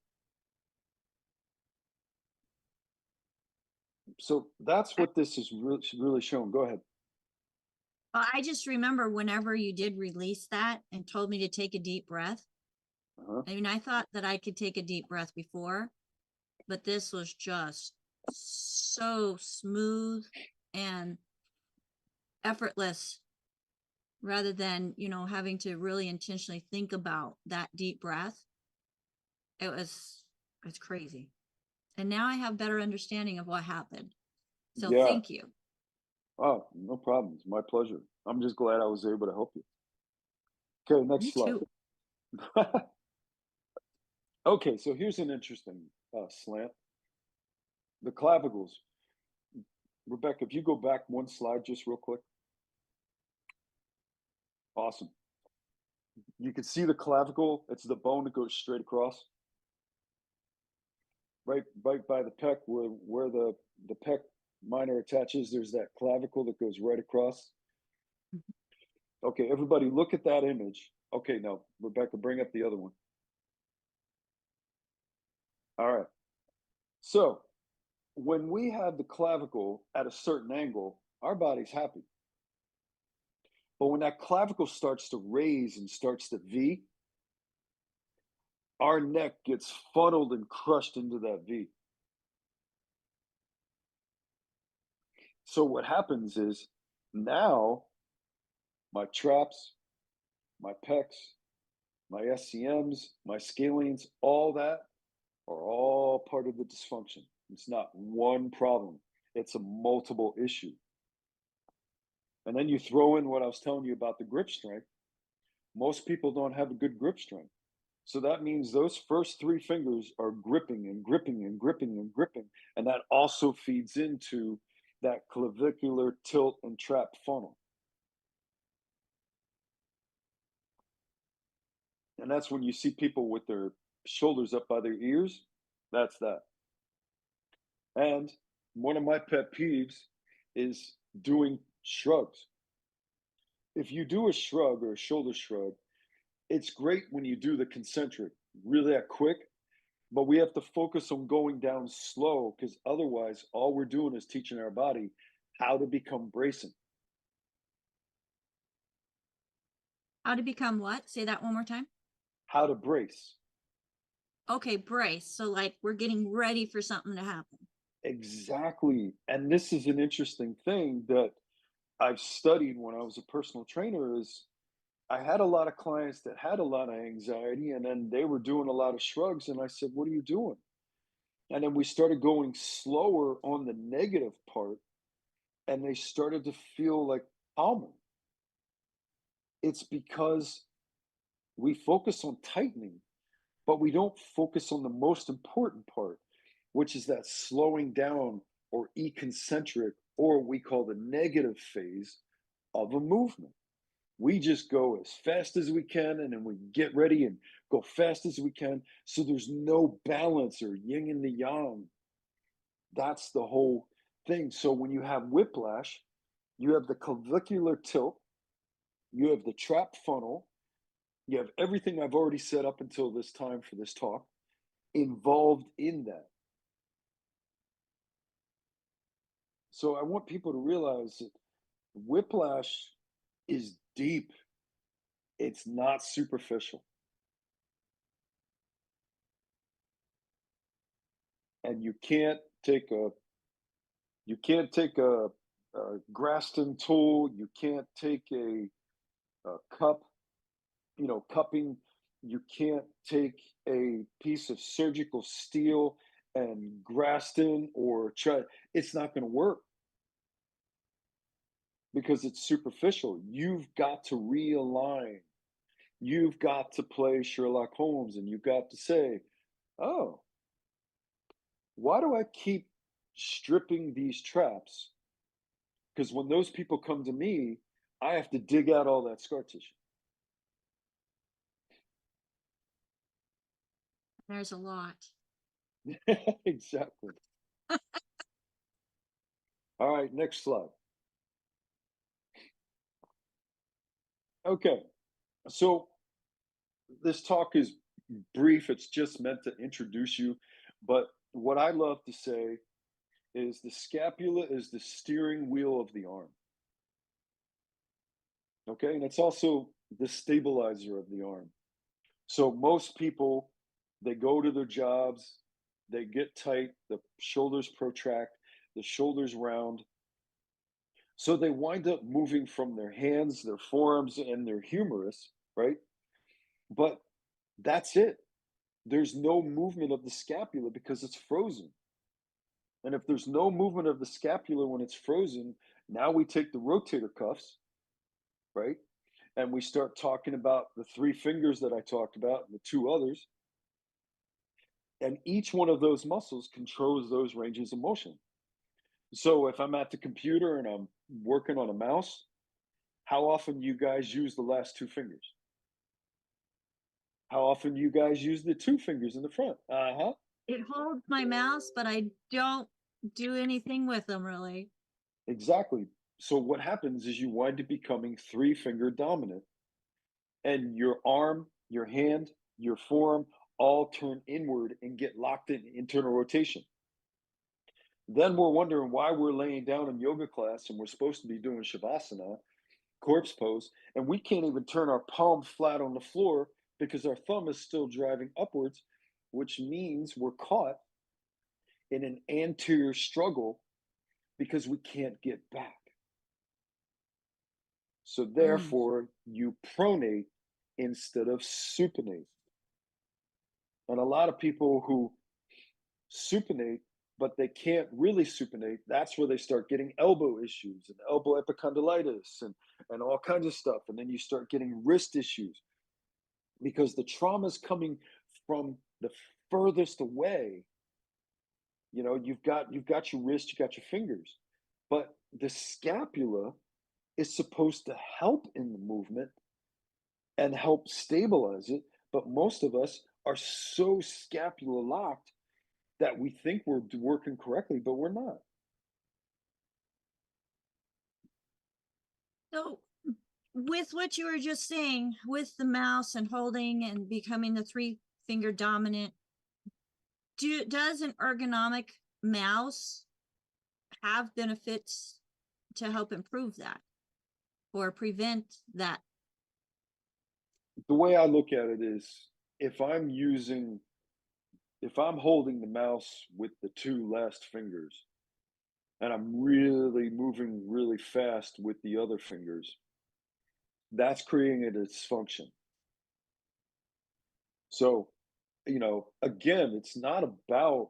Speaker 4: So that's what this is really showing. Go ahead.
Speaker 1: I just remember whenever you did release that and told me to take a deep breath. I mean, I thought that I could take a deep breath before, but this was just so smooth and effortless rather than, having to really intentionally think about that deep breath. It's crazy. And now I have better understanding of what happened. So
Speaker 4: Yeah.
Speaker 1: thank you.
Speaker 4: Oh, no problem. It's my pleasure. I'm just glad I was able to help you. Okay, next
Speaker 1: Me
Speaker 4: slide.
Speaker 1: too.
Speaker 4: Okay, so here's an interesting slant. The clavicles. Rebecca, if you go back one slide just real quick. Awesome. You can see the clavicle. It's the bone that goes straight across. Right by the pec where the pec minor attaches, there's that clavicle that goes right across. Okay, everybody look at that image. Okay, now, Rebecca, bring up the other one. All right. So when we have the clavicle at a certain angle, our body's happy. But when that clavicle starts to raise and starts to V, our neck gets funneled and crushed into that V. So what happens is now my traps, my pecs, my SCMs, my scalenes, all that are all part of the dysfunction. It's not one problem. It's a multiple issue. And then you throw in what I was telling you about the grip strength. Most people don't have a good grip strength. So that means those first three fingers are gripping and gripping and gripping and gripping. And that also feeds into that clavicular tilt and trap funnel. And that's when you see people with their shoulders up by their ears. That's that. And one of my pet peeves is doing shrugs. If you do a shrug or a shoulder shrug, it's great when you do the concentric, really that quick, but we have to focus on going down slow because otherwise, all we're doing is teaching our body how to become bracing.
Speaker 1: How to become what? Say that one more time.
Speaker 4: How to brace.
Speaker 1: Okay, brace. So like we're getting ready for something to happen.
Speaker 4: Exactly. And this is an interesting thing that I've studied when I was a personal trainer is I had a lot of clients that had a lot of anxiety and then they were doing a lot of shrugs and I said, "What are you doing?" And then we started going slower on the negative part and they started to feel like calmer. It's because we focus on tightening, but we don't focus on the most important part, which is that slowing down or econcentric, or we call the negative phase of a movement. We just go as fast as we can and then we get ready and go fast as we can. So there's no balance or yin and the yang. That's the whole thing. So when you have whiplash, you have the clavicular tilt, you have the trap funnel, you have everything I've already set up until this time for this talk involved in that. So I want people to realize that whiplash is deep. It's not superficial. And you can't take a Graston tool, you can't take a cup, cupping, you can't take a piece of surgical steel and Graston or try, it's not going to work because it's superficial. You've got to realign. You've got to play Sherlock Holmes and you've got to say, oh, why do I keep stripping these traps? Because when those people come to me, I have to dig out all that scar tissue.
Speaker 1: There's a lot.
Speaker 4: Exactly. All right, next slide. Okay, so this talk is brief. It's just meant to introduce you. But what I love to say is the scapula is the steering wheel of the arm. Okay, and it's also the stabilizer of the arm. So most people, they go to their jobs, they get tight, the shoulders protract, the shoulders round. So they wind up moving from their hands, their forearms, and their humerus, right? But that's it. There's no movement of the scapula because it's frozen. And if there's no movement of the scapula when it's frozen, now we take the rotator cuffs, right? And we start talking about the three fingers that I talked about and the two others. And each one of those muscles controls those ranges of motion. So if I'm at the computer and I'm working on a mouse, how often you guys use the last two fingers? How often you guys use the two fingers in the front? Uh-huh.
Speaker 1: It holds my mouse, but I don't do anything with them really.
Speaker 4: Exactly. So what happens is you wind up becoming three-finger dominant, and your arm, your hand, your forearm all turn inward and get locked in internal rotation. Then we're wondering why we're laying down in yoga class and we're supposed to be doing shavasana, corpse pose, and we can't even turn our palm flat on the floor because our thumb is still driving upwards, which means we're caught in an anterior struggle because we can't get back. So therefore, you pronate instead of supinate. And a lot of people who supinate, but they can't really supinate, that's where they start getting elbow issues and elbow epicondylitis and all kinds of stuff. And then you start getting wrist issues because the trauma is coming from the furthest away. You've got your wrist, you got your fingers, but the scapula is supposed to help in the movement and help stabilize it. But most of us are so scapula locked that we think we're working correctly, but we're not.
Speaker 1: So with what you were just saying, with the mouse and holding and becoming the three-finger dominant, does an ergonomic mouse have benefits to help improve that or prevent that?
Speaker 4: The way I look at it is if I'm holding the mouse with the two last fingers and I'm really moving really fast with the other fingers, that's creating a dysfunction. So, again, it's not about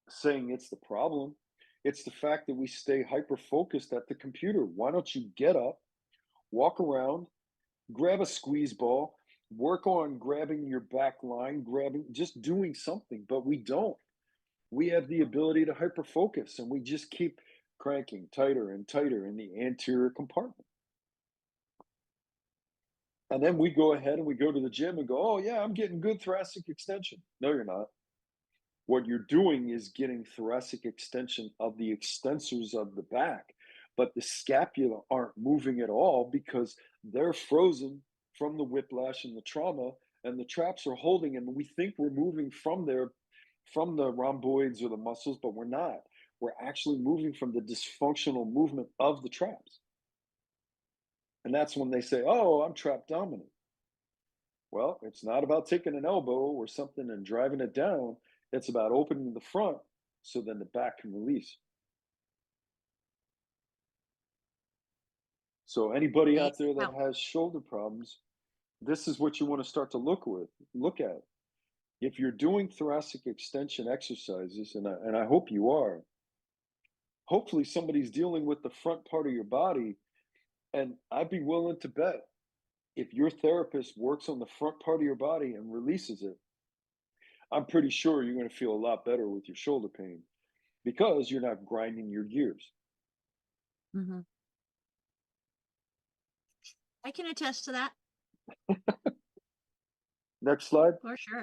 Speaker 4: saying it's the problem. It's the fact that we stay hyper focused at the computer. Why don't you get up, walk around, grab a squeeze ball, work on grabbing your back line, just doing something, but we don't. We have the ability to hyperfocus and we just keep cranking tighter and tighter in the anterior compartment. And then we go ahead and we go to the gym and go, oh, yeah, I'm getting good thoracic extension. No, you're not. What you're doing is getting thoracic extension of the extensors of the back, but the scapula aren't moving at all because they're frozen from the whiplash and the trauma, and the traps are holding. And we think we're moving from there, from the rhomboids or the muscles, but we're not. We're actually moving from the dysfunctional movement of the traps. And that's when they say, oh, I'm trap dominant. Well, it's not about taking an elbow or something and driving it down. It's about opening the front so then the back can release. So anybody out there that has shoulder problems, this is what you want to start to look at. If you're doing thoracic extension exercises, and I hope you are, hopefully somebody's dealing with the front part of your body. And I'd be willing to bet if your therapist works on the front part of your body and releases it, I'm pretty sure you're going to feel a lot better with your shoulder pain because you're not grinding your gears.
Speaker 1: Mm-hmm. I can attest to that.
Speaker 4: Next slide.
Speaker 1: For sure.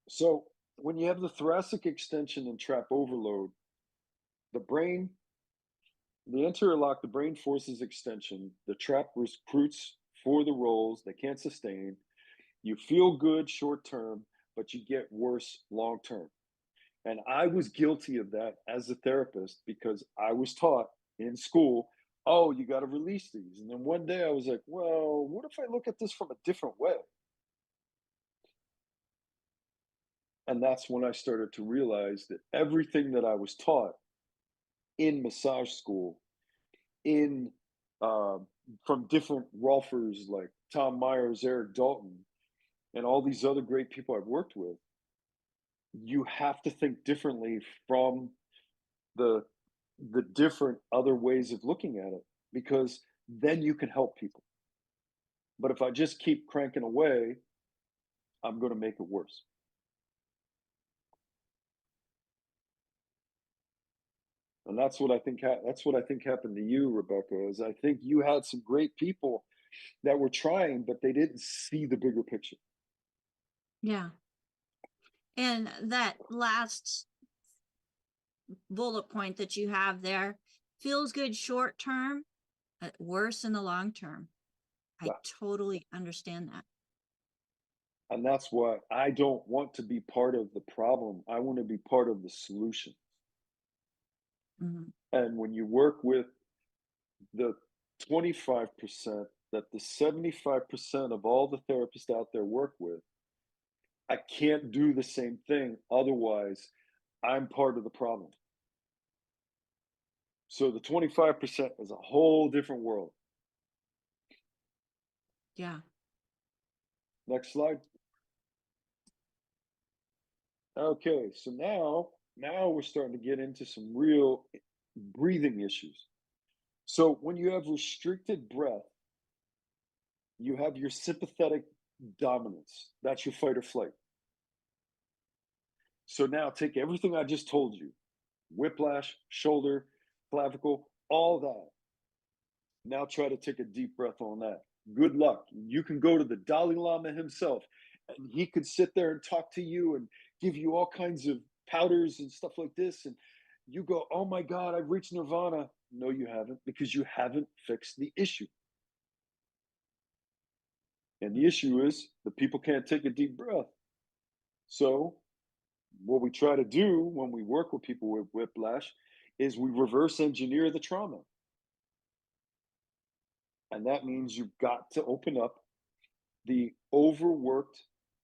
Speaker 4: So when you have the thoracic extension and trap overload, the brain, the anterior lock, the brain forces extension, the trap recruits for the rolls they can't sustain. You feel good short term, but you get worse long term. And I was guilty of that as a therapist because I was taught in school, oh, you got to release these. And then one day I was like, well, what if I look at this from a different way? And that's when I started to realize that everything that I was taught in massage school, in from different Rolfers like Tom Myers, Eric Dalton, and all these other great people I've worked with, you have to think differently from the different other ways of looking at it, because then you can help people. But if I just keep cranking away, I'm going to make it worse. And that's what I think. That's what I think happened to you, Rebecca. Is I think you had some great people that were trying, but they didn't see the bigger picture.
Speaker 1: Yeah. And that last bullet point that you have there, feels good short term, worse in the long term. I totally understand that.
Speaker 4: And that's why I don't want to be part of the problem. I want to be part of the solution.
Speaker 1: Mm-hmm.
Speaker 4: And when you work with the 25% that the 75% of all the therapists out there work with, I can't do the same thing. Otherwise, I'm part of the problem. So the 25% is a whole different world.
Speaker 1: Yeah.
Speaker 4: Next slide. Okay, so now we're starting to get into some real breathing issues. So when you have restricted breath, you have your sympathetic dominance. That's your fight or flight. So now take everything I just told you, whiplash, shoulder, clavicle, all that. Now try to take a deep breath on that. Good luck. You can go to the Dalai Lama himself, and he could sit there and talk to you and give you all kinds of powders and stuff like this. And you go, oh my God, I've reached nirvana. No, you haven't, because you haven't fixed the issue. And the issue is the people can't take a deep breath. So what we try to do when we work with people with whiplash is we reverse engineer the trauma. And that means you've got to open up the overworked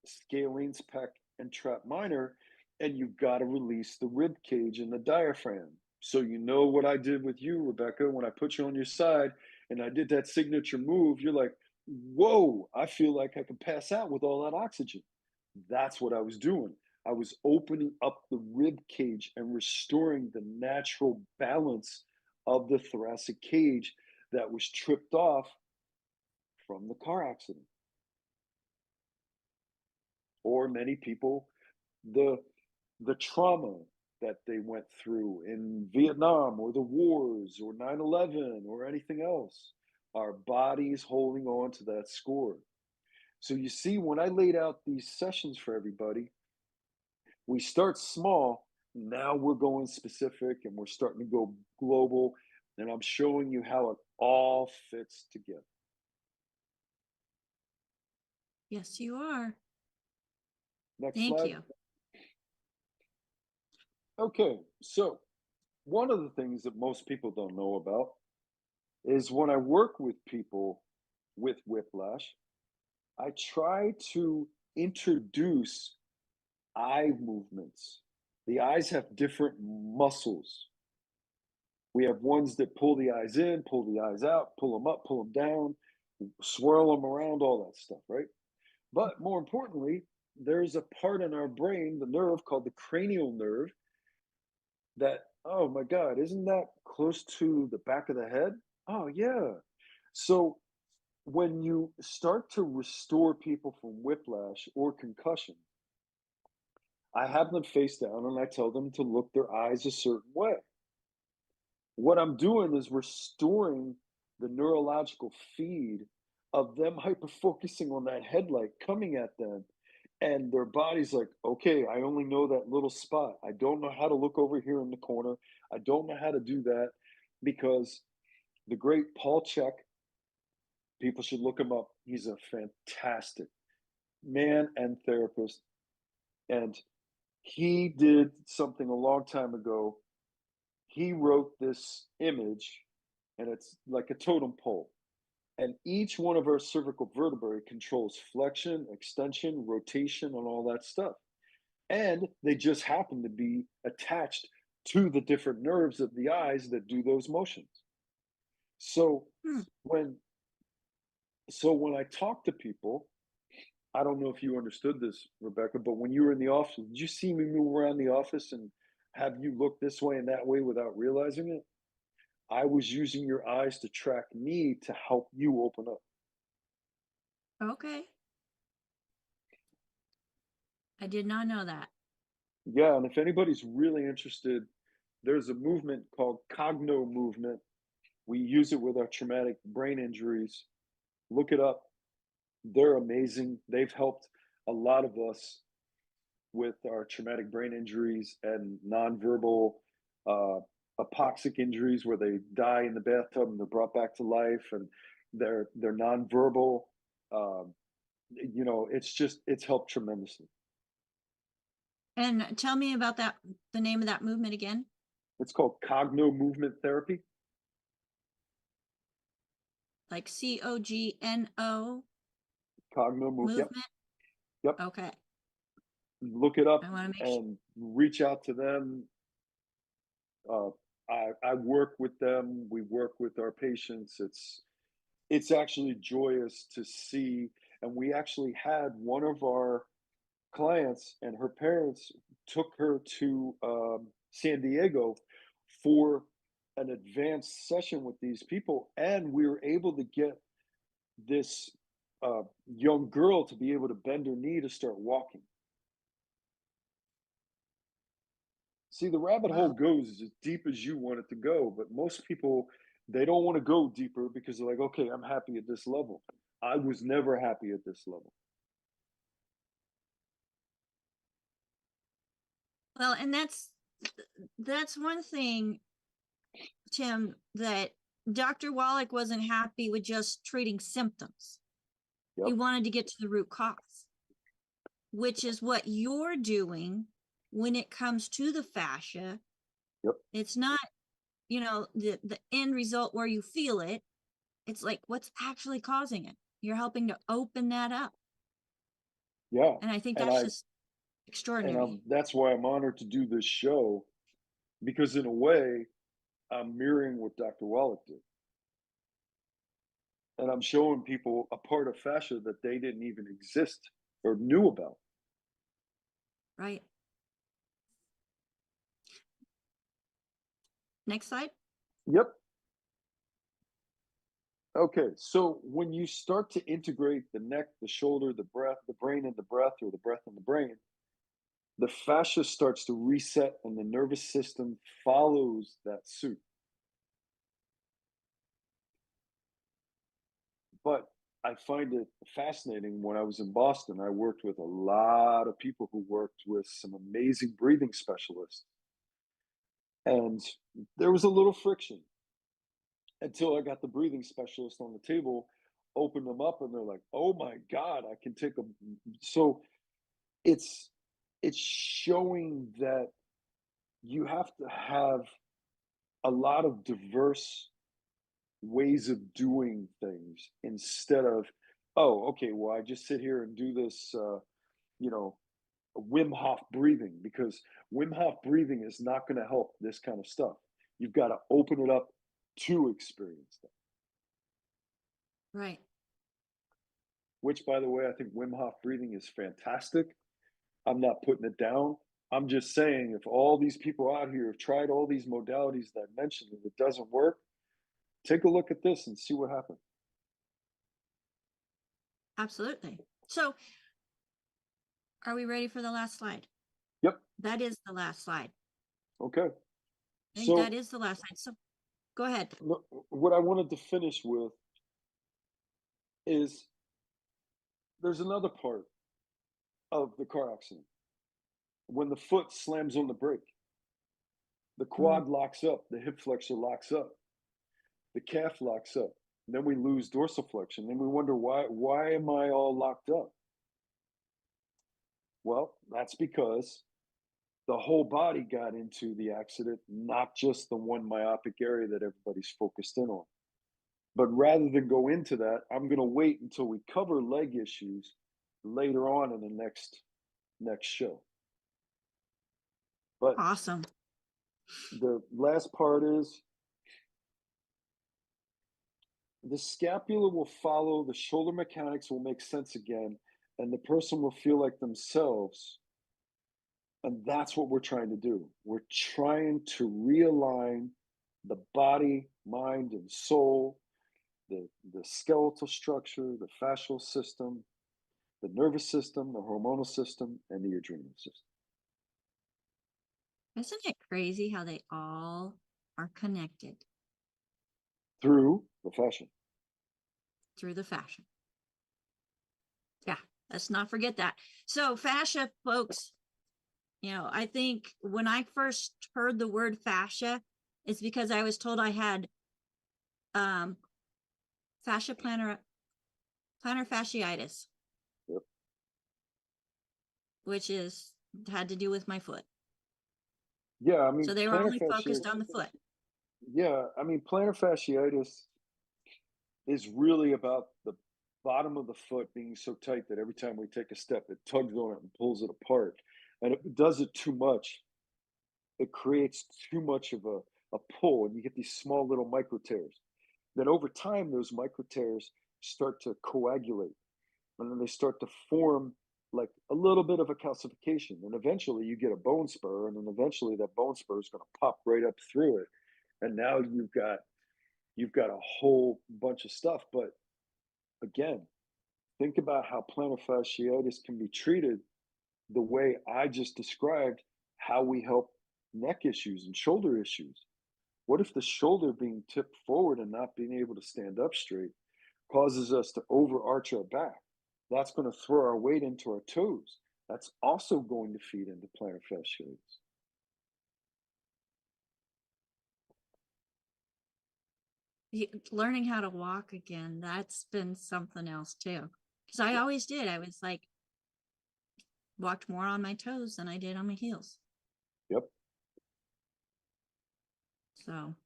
Speaker 4: scalenes, pec, and trap minor, and you've got to release the rib cage and the diaphragm. So you know what I did with you, Rebecca, when I put you on your side and I did that signature move, you're like, whoa, I feel like I could pass out with all that oxygen. That's what I was doing. I was opening up the rib cage and restoring the natural balance of the thoracic cage that was tripped off from the car accident. Or many people, the trauma that they went through in Vietnam or the wars or 9/11 or anything else. Our bodies holding on to that score. So you see, when I laid out these sessions for everybody, we start small. Now we're going specific and we're starting to go global. And I'm showing you how it all fits together.
Speaker 1: Yes, you are.
Speaker 4: Next
Speaker 1: Thank
Speaker 4: slide.
Speaker 1: you.
Speaker 4: Okay, so one of the things that most people don't know about is when I work with people with whiplash, I try to introduce eye movements. The eyes have different muscles. We have ones that pull the eyes in, pull the eyes out, pull them up, pull them down, swirl them around, all that stuff, right? But more importantly, there's a part in our brain, the nerve called the cranial nerve, that, oh my God, isn't that close to the back of the head? Oh, yeah. So when you start to restore people from whiplash or concussion, I have them face down and I tell them to look their eyes a certain way. What I'm doing is restoring the neurological feed of them hyper focusing on that headlight coming at them. And their body's like, okay, I only know that little spot. I don't know how to look over here in the corner. I don't know how to do that, because the great Paul Chek, people should look him up. He's a fantastic man and therapist. And he did something a long time ago. He wrote this image, and it's like a totem pole. And each one of our cervical vertebrae controls flexion, extension, rotation, and all that stuff. And they just happen to be attached to the different nerves of the eyes that do those motions. So
Speaker 1: Hmm.
Speaker 4: when when I talk to people, I don't know if you understood this, Rebecca, but when you were in the office, did you see me move around the office and have you look this way and that way without realizing it? I was using your eyes to track me to help you open up.
Speaker 1: Okay. I did not know that.
Speaker 4: Yeah, and if anybody's really interested, there's a movement called cogno movement. We use it with our traumatic brain injuries. Look it up. They're amazing. They've helped a lot of us with our traumatic brain injuries and nonverbal hypoxic injuries where they die in the bathtub and they're brought back to life and they're nonverbal. It's helped tremendously.
Speaker 1: And tell me about that, the name of that movement again.
Speaker 4: It's called cogno movement therapy.
Speaker 1: Like COGNO
Speaker 4: Cogno movement.
Speaker 1: movement.
Speaker 4: Yep.
Speaker 1: Okay.
Speaker 4: Look it up
Speaker 1: I want to make sure.
Speaker 4: and reach out to them. I work with them. We work with our patients. It's actually joyous to see. And we actually had one of our clients and her parents took her to San Diego for an advanced session with these people, and we were able to get this young girl to be able to bend her knee to start walking. See, the rabbit hole
Speaker 1: Wow.
Speaker 4: goes as deep as you want it to go, but most people, they don't want to go deeper because they're like, okay, I'm happy at this level. I was never happy at this level.
Speaker 1: Well, and that's one thing, Tim, that Dr. Wallach wasn't happy with just treating symptoms. He
Speaker 4: Yep.
Speaker 1: wanted to get to the root cause, which is what you're doing when it comes to the fascia.
Speaker 4: Yep.
Speaker 1: It's not, the end result where you feel it. It's like what's actually causing it. You're helping to open that up.
Speaker 4: Yeah.
Speaker 1: And I think
Speaker 4: And
Speaker 1: that's just extraordinary.
Speaker 4: that's why I'm honored to do this show, because in a way, I'm mirroring what Dr. Wallach did. And I'm showing people a part of fascia that they didn't even exist or knew about.
Speaker 1: Right. Next slide.
Speaker 4: Yep. Okay, so when you start to integrate the neck, the shoulder, the breath, the brain and the breath, or the breath and the brain, the fascia starts to reset and the nervous system follows that suit. But I find it fascinating. When I was in Boston, I worked with a lot of people who worked with some amazing breathing specialists. And there was a little friction until I got the breathing specialist on the table, opened them up, and they're like, "Oh my God, I can take a." So it's it's showing that you have to have a lot of diverse ways of doing things instead of, oh, okay, well, I just sit here and do this, you know, Wim Hof breathing, because Wim Hof breathing is not going to help this kind of stuff. You've got to open it up to experience that.
Speaker 1: Right.
Speaker 4: Which, by the way, I think Wim Hof breathing is fantastic. I'm not putting it down. I'm just saying, if all these people out here have tried all these modalities that I mentioned and it doesn't work, take a look at this and see what happens.
Speaker 1: Absolutely. So are we ready for the last slide?
Speaker 4: Yep.
Speaker 1: That is the last slide.
Speaker 4: Okay.
Speaker 1: I think
Speaker 4: So
Speaker 1: that is the last slide. So go ahead.
Speaker 4: what I wanted to finish with is there's another part of the car accident. When the foot slams on the brake, the quad locks up, the hip flexor locks up, the calf locks up, and then we lose dorsiflexion. Then we wonder why am I all locked up? Well, that's because the whole body got into the accident, not just the one myopic area that everybody's focused in on. But rather than go into that, I'm going to wait until we cover leg issues later on in the next show. But
Speaker 1: Awesome.
Speaker 4: the last part is the scapula will follow, the shoulder mechanics will make sense again, and the person will feel like themselves. And that's what we're trying to do. We're trying to realign the body, mind, and soul, the skeletal structure, the fascial system, the nervous system, the hormonal system, and the adrenal system.
Speaker 1: Isn't it crazy how they all are connected
Speaker 4: Through the fascia.
Speaker 1: through the fascia? Yeah, let's not forget that. So fascia, folks, I think when I first heard the word fascia, it's because I was told I had fascia plantar fasciitis,
Speaker 4: Yep.
Speaker 1: which had to do with my foot.
Speaker 4: Yeah, I mean,
Speaker 1: So they were only focused on the foot.
Speaker 4: Yeah, I mean, plantar fasciitis is really about the bottom of the foot being so tight that every time we take a step, it tugs on it and pulls it apart. And if it does it too much, it creates too much of a pull, and you get these small little micro tears. Then over time, those micro tears start to coagulate, and then they start to form like a little bit of a calcification. And eventually you get a bone spur, and then eventually that bone spur is going to pop right up through it. And now you've got a whole bunch of stuff. But again, think about how plantar fasciitis can be treated the way I just described, how we help neck issues and shoulder issues. What if the shoulder being tipped forward and not being able to stand up straight causes us to overarch our back? That's going to throw our weight into our toes. That's also going to feed into plantar fasciitis.
Speaker 1: Learning how to walk again, that's been something else too. Because I always did. I was like, walked more on my toes than I did on my heels.
Speaker 4: Yep.
Speaker 1: So,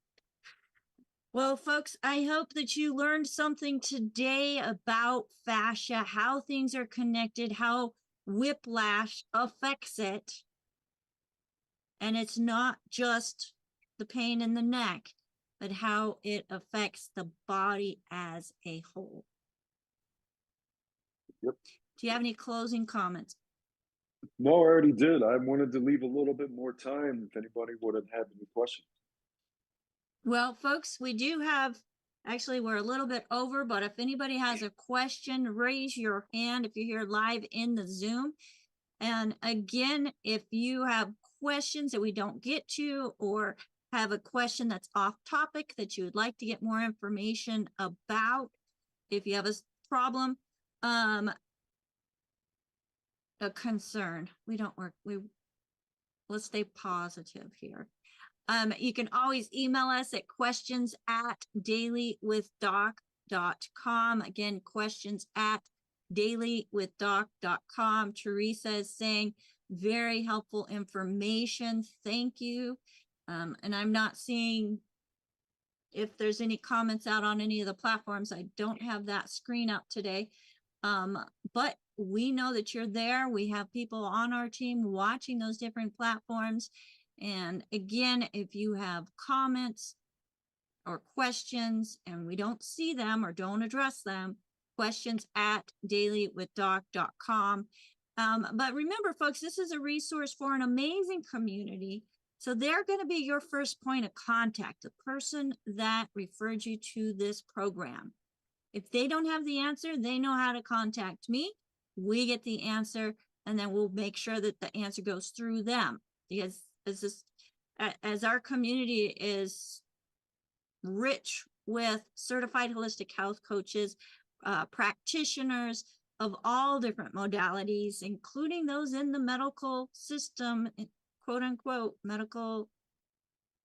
Speaker 1: well, folks, I hope that you learned something today about fascia, how things are connected, how whiplash affects it. And it's not just the pain in the neck, but how it affects the body as a whole.
Speaker 4: Yep.
Speaker 1: Do you have any closing comments?
Speaker 4: No, I already did. I wanted to leave a little bit more time if anybody would have had any questions.
Speaker 1: Well, folks, we do have Actually, we're a little bit over, but if anybody has a question, raise your hand if you're here live in the Zoom. And again, if you have questions that we don't get to, or have a question that's off topic that you would like to get more information about, if you have a problem, a concern, let's stay positive here. You can always email us at questions@dailywithdoc.com. Again, questions@dailywithdoc.com. Teresa is saying very helpful information. Thank you. And I'm not seeing if there's any comments out on any of the platforms. I don't have that screen up today. But we know that you're there. We have people on our team watching those different platforms. And again, if you have comments or questions and we don't see them or don't address them, questions@dailywithdoc.com. But remember, folks, this is a resource for an amazing community. So they're going to be your first point of contact, the person that referred you to this program. If they don't have the answer, they know how to contact me. We get the answer, and then we'll make sure that the answer goes through them. Because as our community is rich with certified holistic health coaches, practitioners of all different modalities, including those in the medical system, quote unquote, medical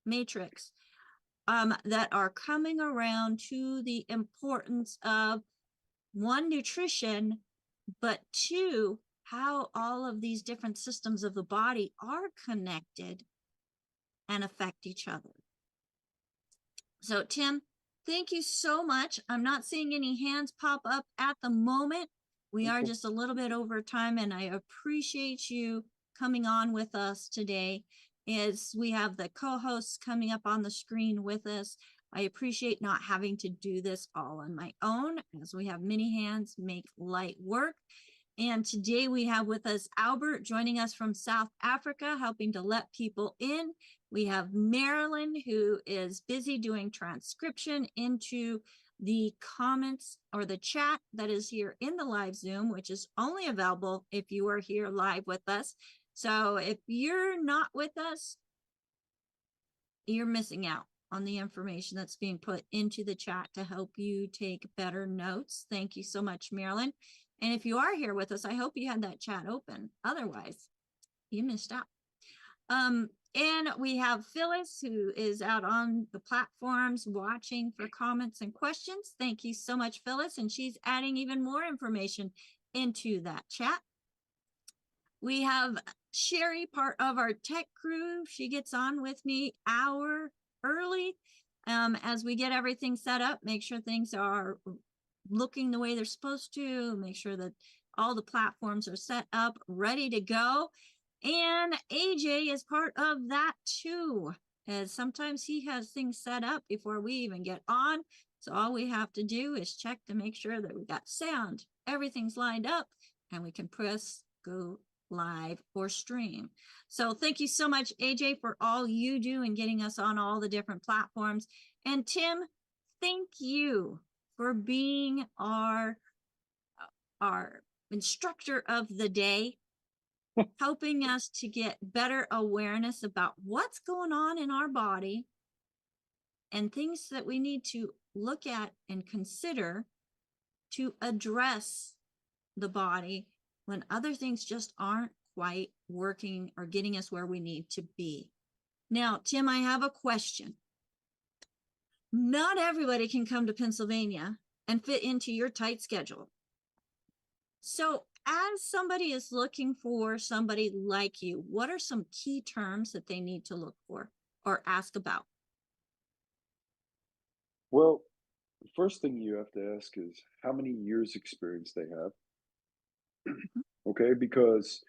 Speaker 1: matrix, that are coming around to the importance of, one, nutrition, but two, how all of these different systems of the body are connected and affect each other. So Tim, thank you so much. I'm not seeing any hands pop up at the moment. We are just a little bit over time, and I appreciate you coming on with us today. As we have the co-hosts coming up on the screen with us, I appreciate not having to do this all on my own, as we have many hands make light work. And today we have with us Albert joining us from South Africa, helping to let people in. We have Marilyn, who is busy doing transcription into the comments or the chat that is here in the live Zoom, which is only available if you are here live with us. So if you're not with us, you're missing out on the information that's being put into the chat to help you take better notes. Thank you so much, Marilyn. And if you are here with us, I hope you had that chat open. Otherwise, you missed out. And we have Phyllis, who is out on the platforms watching for comments and questions. Thank you so much, Phyllis. And she's adding even more information into that chat. We have Sherry, part of our tech crew. She gets on with me an hour early as we get everything set up, make sure things are looking the way they're supposed to, make sure that all the platforms are set up, ready to go. And AJ is part of that too, as sometimes he has things set up before we even get on. So all we have to do is check to make sure that we got sound, everything's lined up, and we can press go live or stream. So thank you so much, AJ, for all you do in getting us on all the different platforms. And Tim, thank you for being our instructor of the day, helping us to get better awareness about what's going on in our body and things that we need to look at and consider to address the body when other things just aren't quite working or getting us where we need to be. Now, Tim, I have a question. Not everybody can come to Pennsylvania and fit into your tight schedule. So as somebody is looking for somebody like you, what are some key terms that they need to look for or ask about?
Speaker 4: Well, the first thing you have to ask is how many years experience they have. Okay, because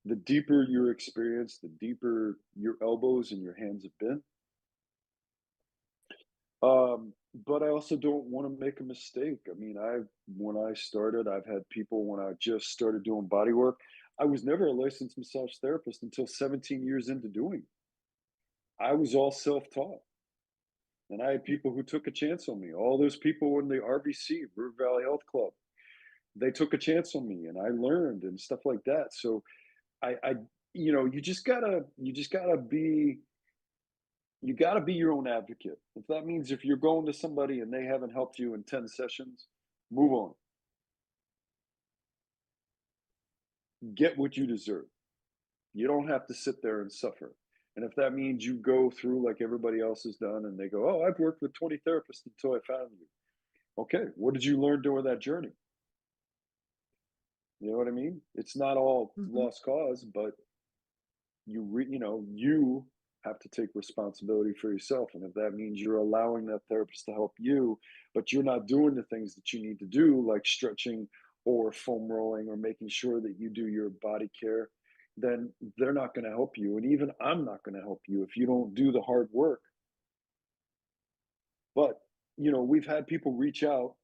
Speaker 4: the deeper your experience, the deeper your elbows and your hands have been. But I also don't want to make a mistake. I mean, when I started, I've had people when I just started doing body work. I was never a licensed massage therapist until 17 years into doing it. I was all self-taught. And I had people who took a chance on me. All those people in the RVC, River Valley Health Club, they took a chance on me and I learned and stuff like that. So I you know, you gotta be your own advocate. If that means if you're going to somebody and they haven't helped you in 10 sessions, move on. Get what you deserve. You don't have to sit there and suffer. And if that means you go through like everybody else has done and they go, oh, I've worked with 20 therapists until I found you. Okay, what did you learn during that journey? You know what I mean? It's not all
Speaker 1: Mhm.
Speaker 4: lost cause, but you know, you have to take responsibility for yourself. And if that means you're allowing that therapist to help you, but you're not doing the things that you need to do, like stretching or foam rolling or making sure that you do your body care, then they're not going to help you. And even I'm not going to help you if you don't do the hard work. But, you know, we've had people reach out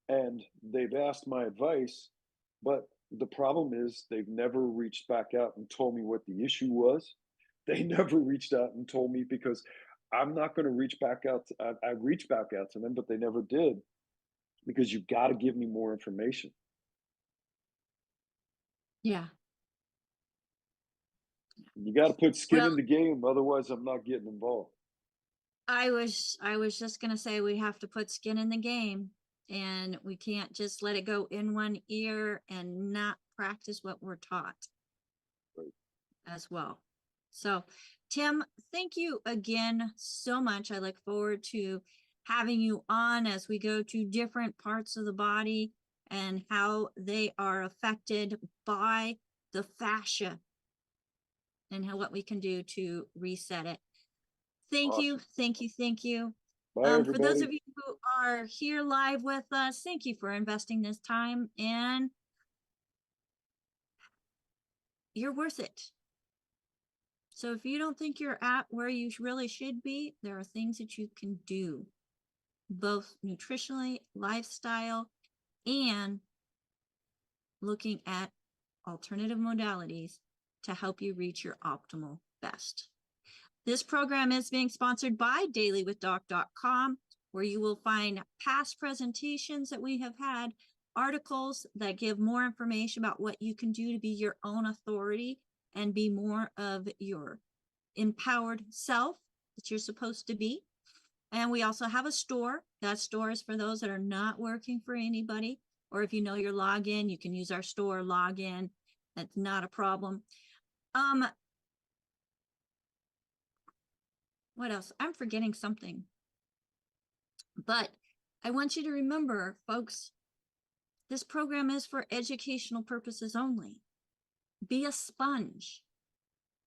Speaker 4: and they've asked my advice, but the problem is they've never reached back out and told me what the issue was. They never reached out and told me because I'm not going to reach back out. I reached back out to them, but they never did because you got to give me more information.
Speaker 1: Yeah.
Speaker 4: You got to put skin
Speaker 1: Well,
Speaker 4: in the game. Otherwise, I'm not getting involved.
Speaker 1: I was just gonna say we have to put skin in the game and we can't just let it go in one ear and not practice what we're taught
Speaker 4: Right.
Speaker 1: as well. So, Tim, thank you again so much. I look forward to having you on as we go to different parts of the body and how they are affected by the fascia and how what we can do to reset it. Thank you,
Speaker 4: Awesome.
Speaker 1: thank you, thank you.
Speaker 4: Bye,
Speaker 1: For those
Speaker 4: everybody.
Speaker 1: of you who are here live with us, thank you for investing this time and you're worth it. So if you don't think you're at where you really should be, there are things that you can do, both nutritionally, lifestyle, and looking at alternative modalities to help you reach your optimal best. This program is being sponsored by dailywithdoc.com, where you will find past presentations that we have had, articles that give more information about what you can do to be your own authority and be more of your empowered self that you're supposed to be. And we also have a store. That store is for those that are not working for anybody, or if you know your login, you can use our store login. That's not a problem. What else? I'm forgetting something. But I want you to remember, folks, this program is for educational purposes only. Be a sponge.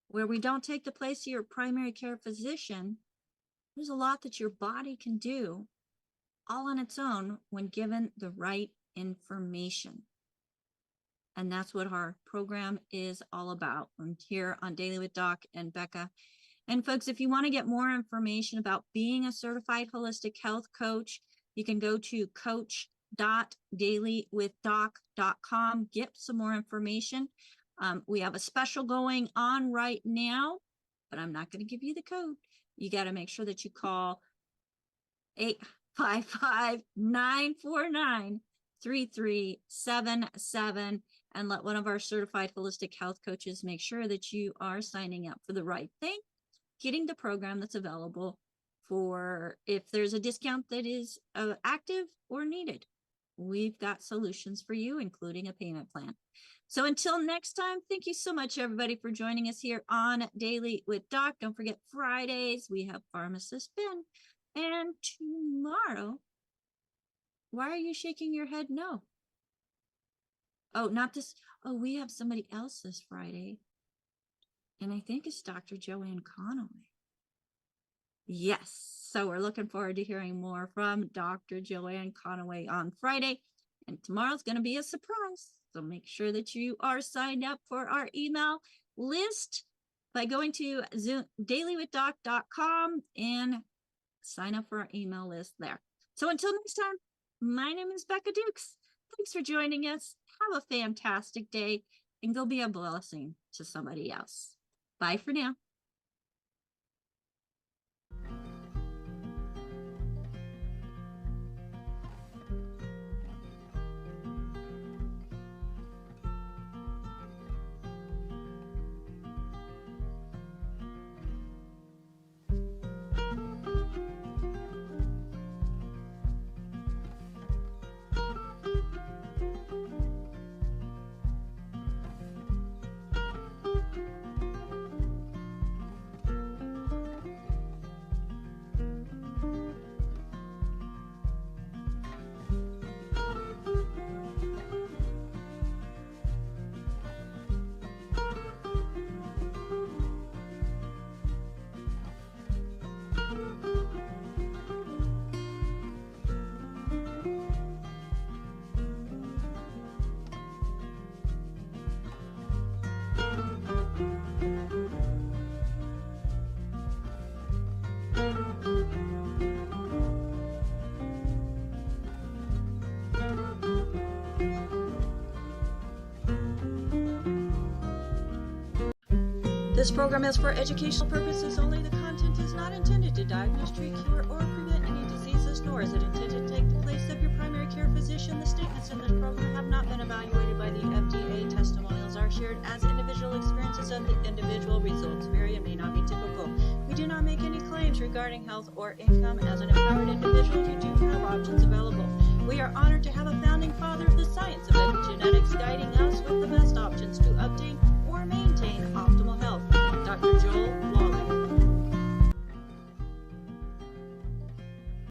Speaker 1: Where we don't take the place of your primary care physician, there's a lot that your body can do all on its own when given the right information. And that's what our program is all about. I'm here on Daily with Doc and Becca. And folks, if you want to get more information about being a certified holistic health coach, you can go to coach.dailywithdoc.com, get some more information. We have a special going on right now, but I'm not going to give you the code. You got to make sure that you call 855-949-3377 and let one of our certified holistic health coaches make sure that you are signing up for the right thing, getting the program that's available for if there's a discount that is active or needed. We've got solutions for you, including a payment plan. So until next time, thank you so much, everybody, for joining us here on Daily with Doc. Don't forget, Fridays, we have Pharmacist Ben. And tomorrow, why are you shaking your head? No. Oh, not this. Oh, we have somebody else this Friday. And I think it's Dr. Joanne Conaway. Yes. So we're looking forward to hearing more from Dr. Joanne Conaway on Friday. And tomorrow's going to be a surprise. So make sure that you are signed up for our email list by going to dailywithdoc.com and sign up for our email list there. So until next time, my name is Becca Dukes. Thanks for joining us. Have a fantastic day and go be a blessing to somebody else. Bye for now. This program is for educational purposes only. The content is not intended to diagnose, treat, cure, or prevent any diseases, nor is it intended to take the place of your primary care physician. The statements in this program have not been evaluated by the FDA. Testimonials are shared as individual experiences of the individual. Results vary and may not be typical. We do not make any claims regarding health or income. As an empowered individual, you do have options available. We are honored to have a founding father of the science of epigenetics guiding us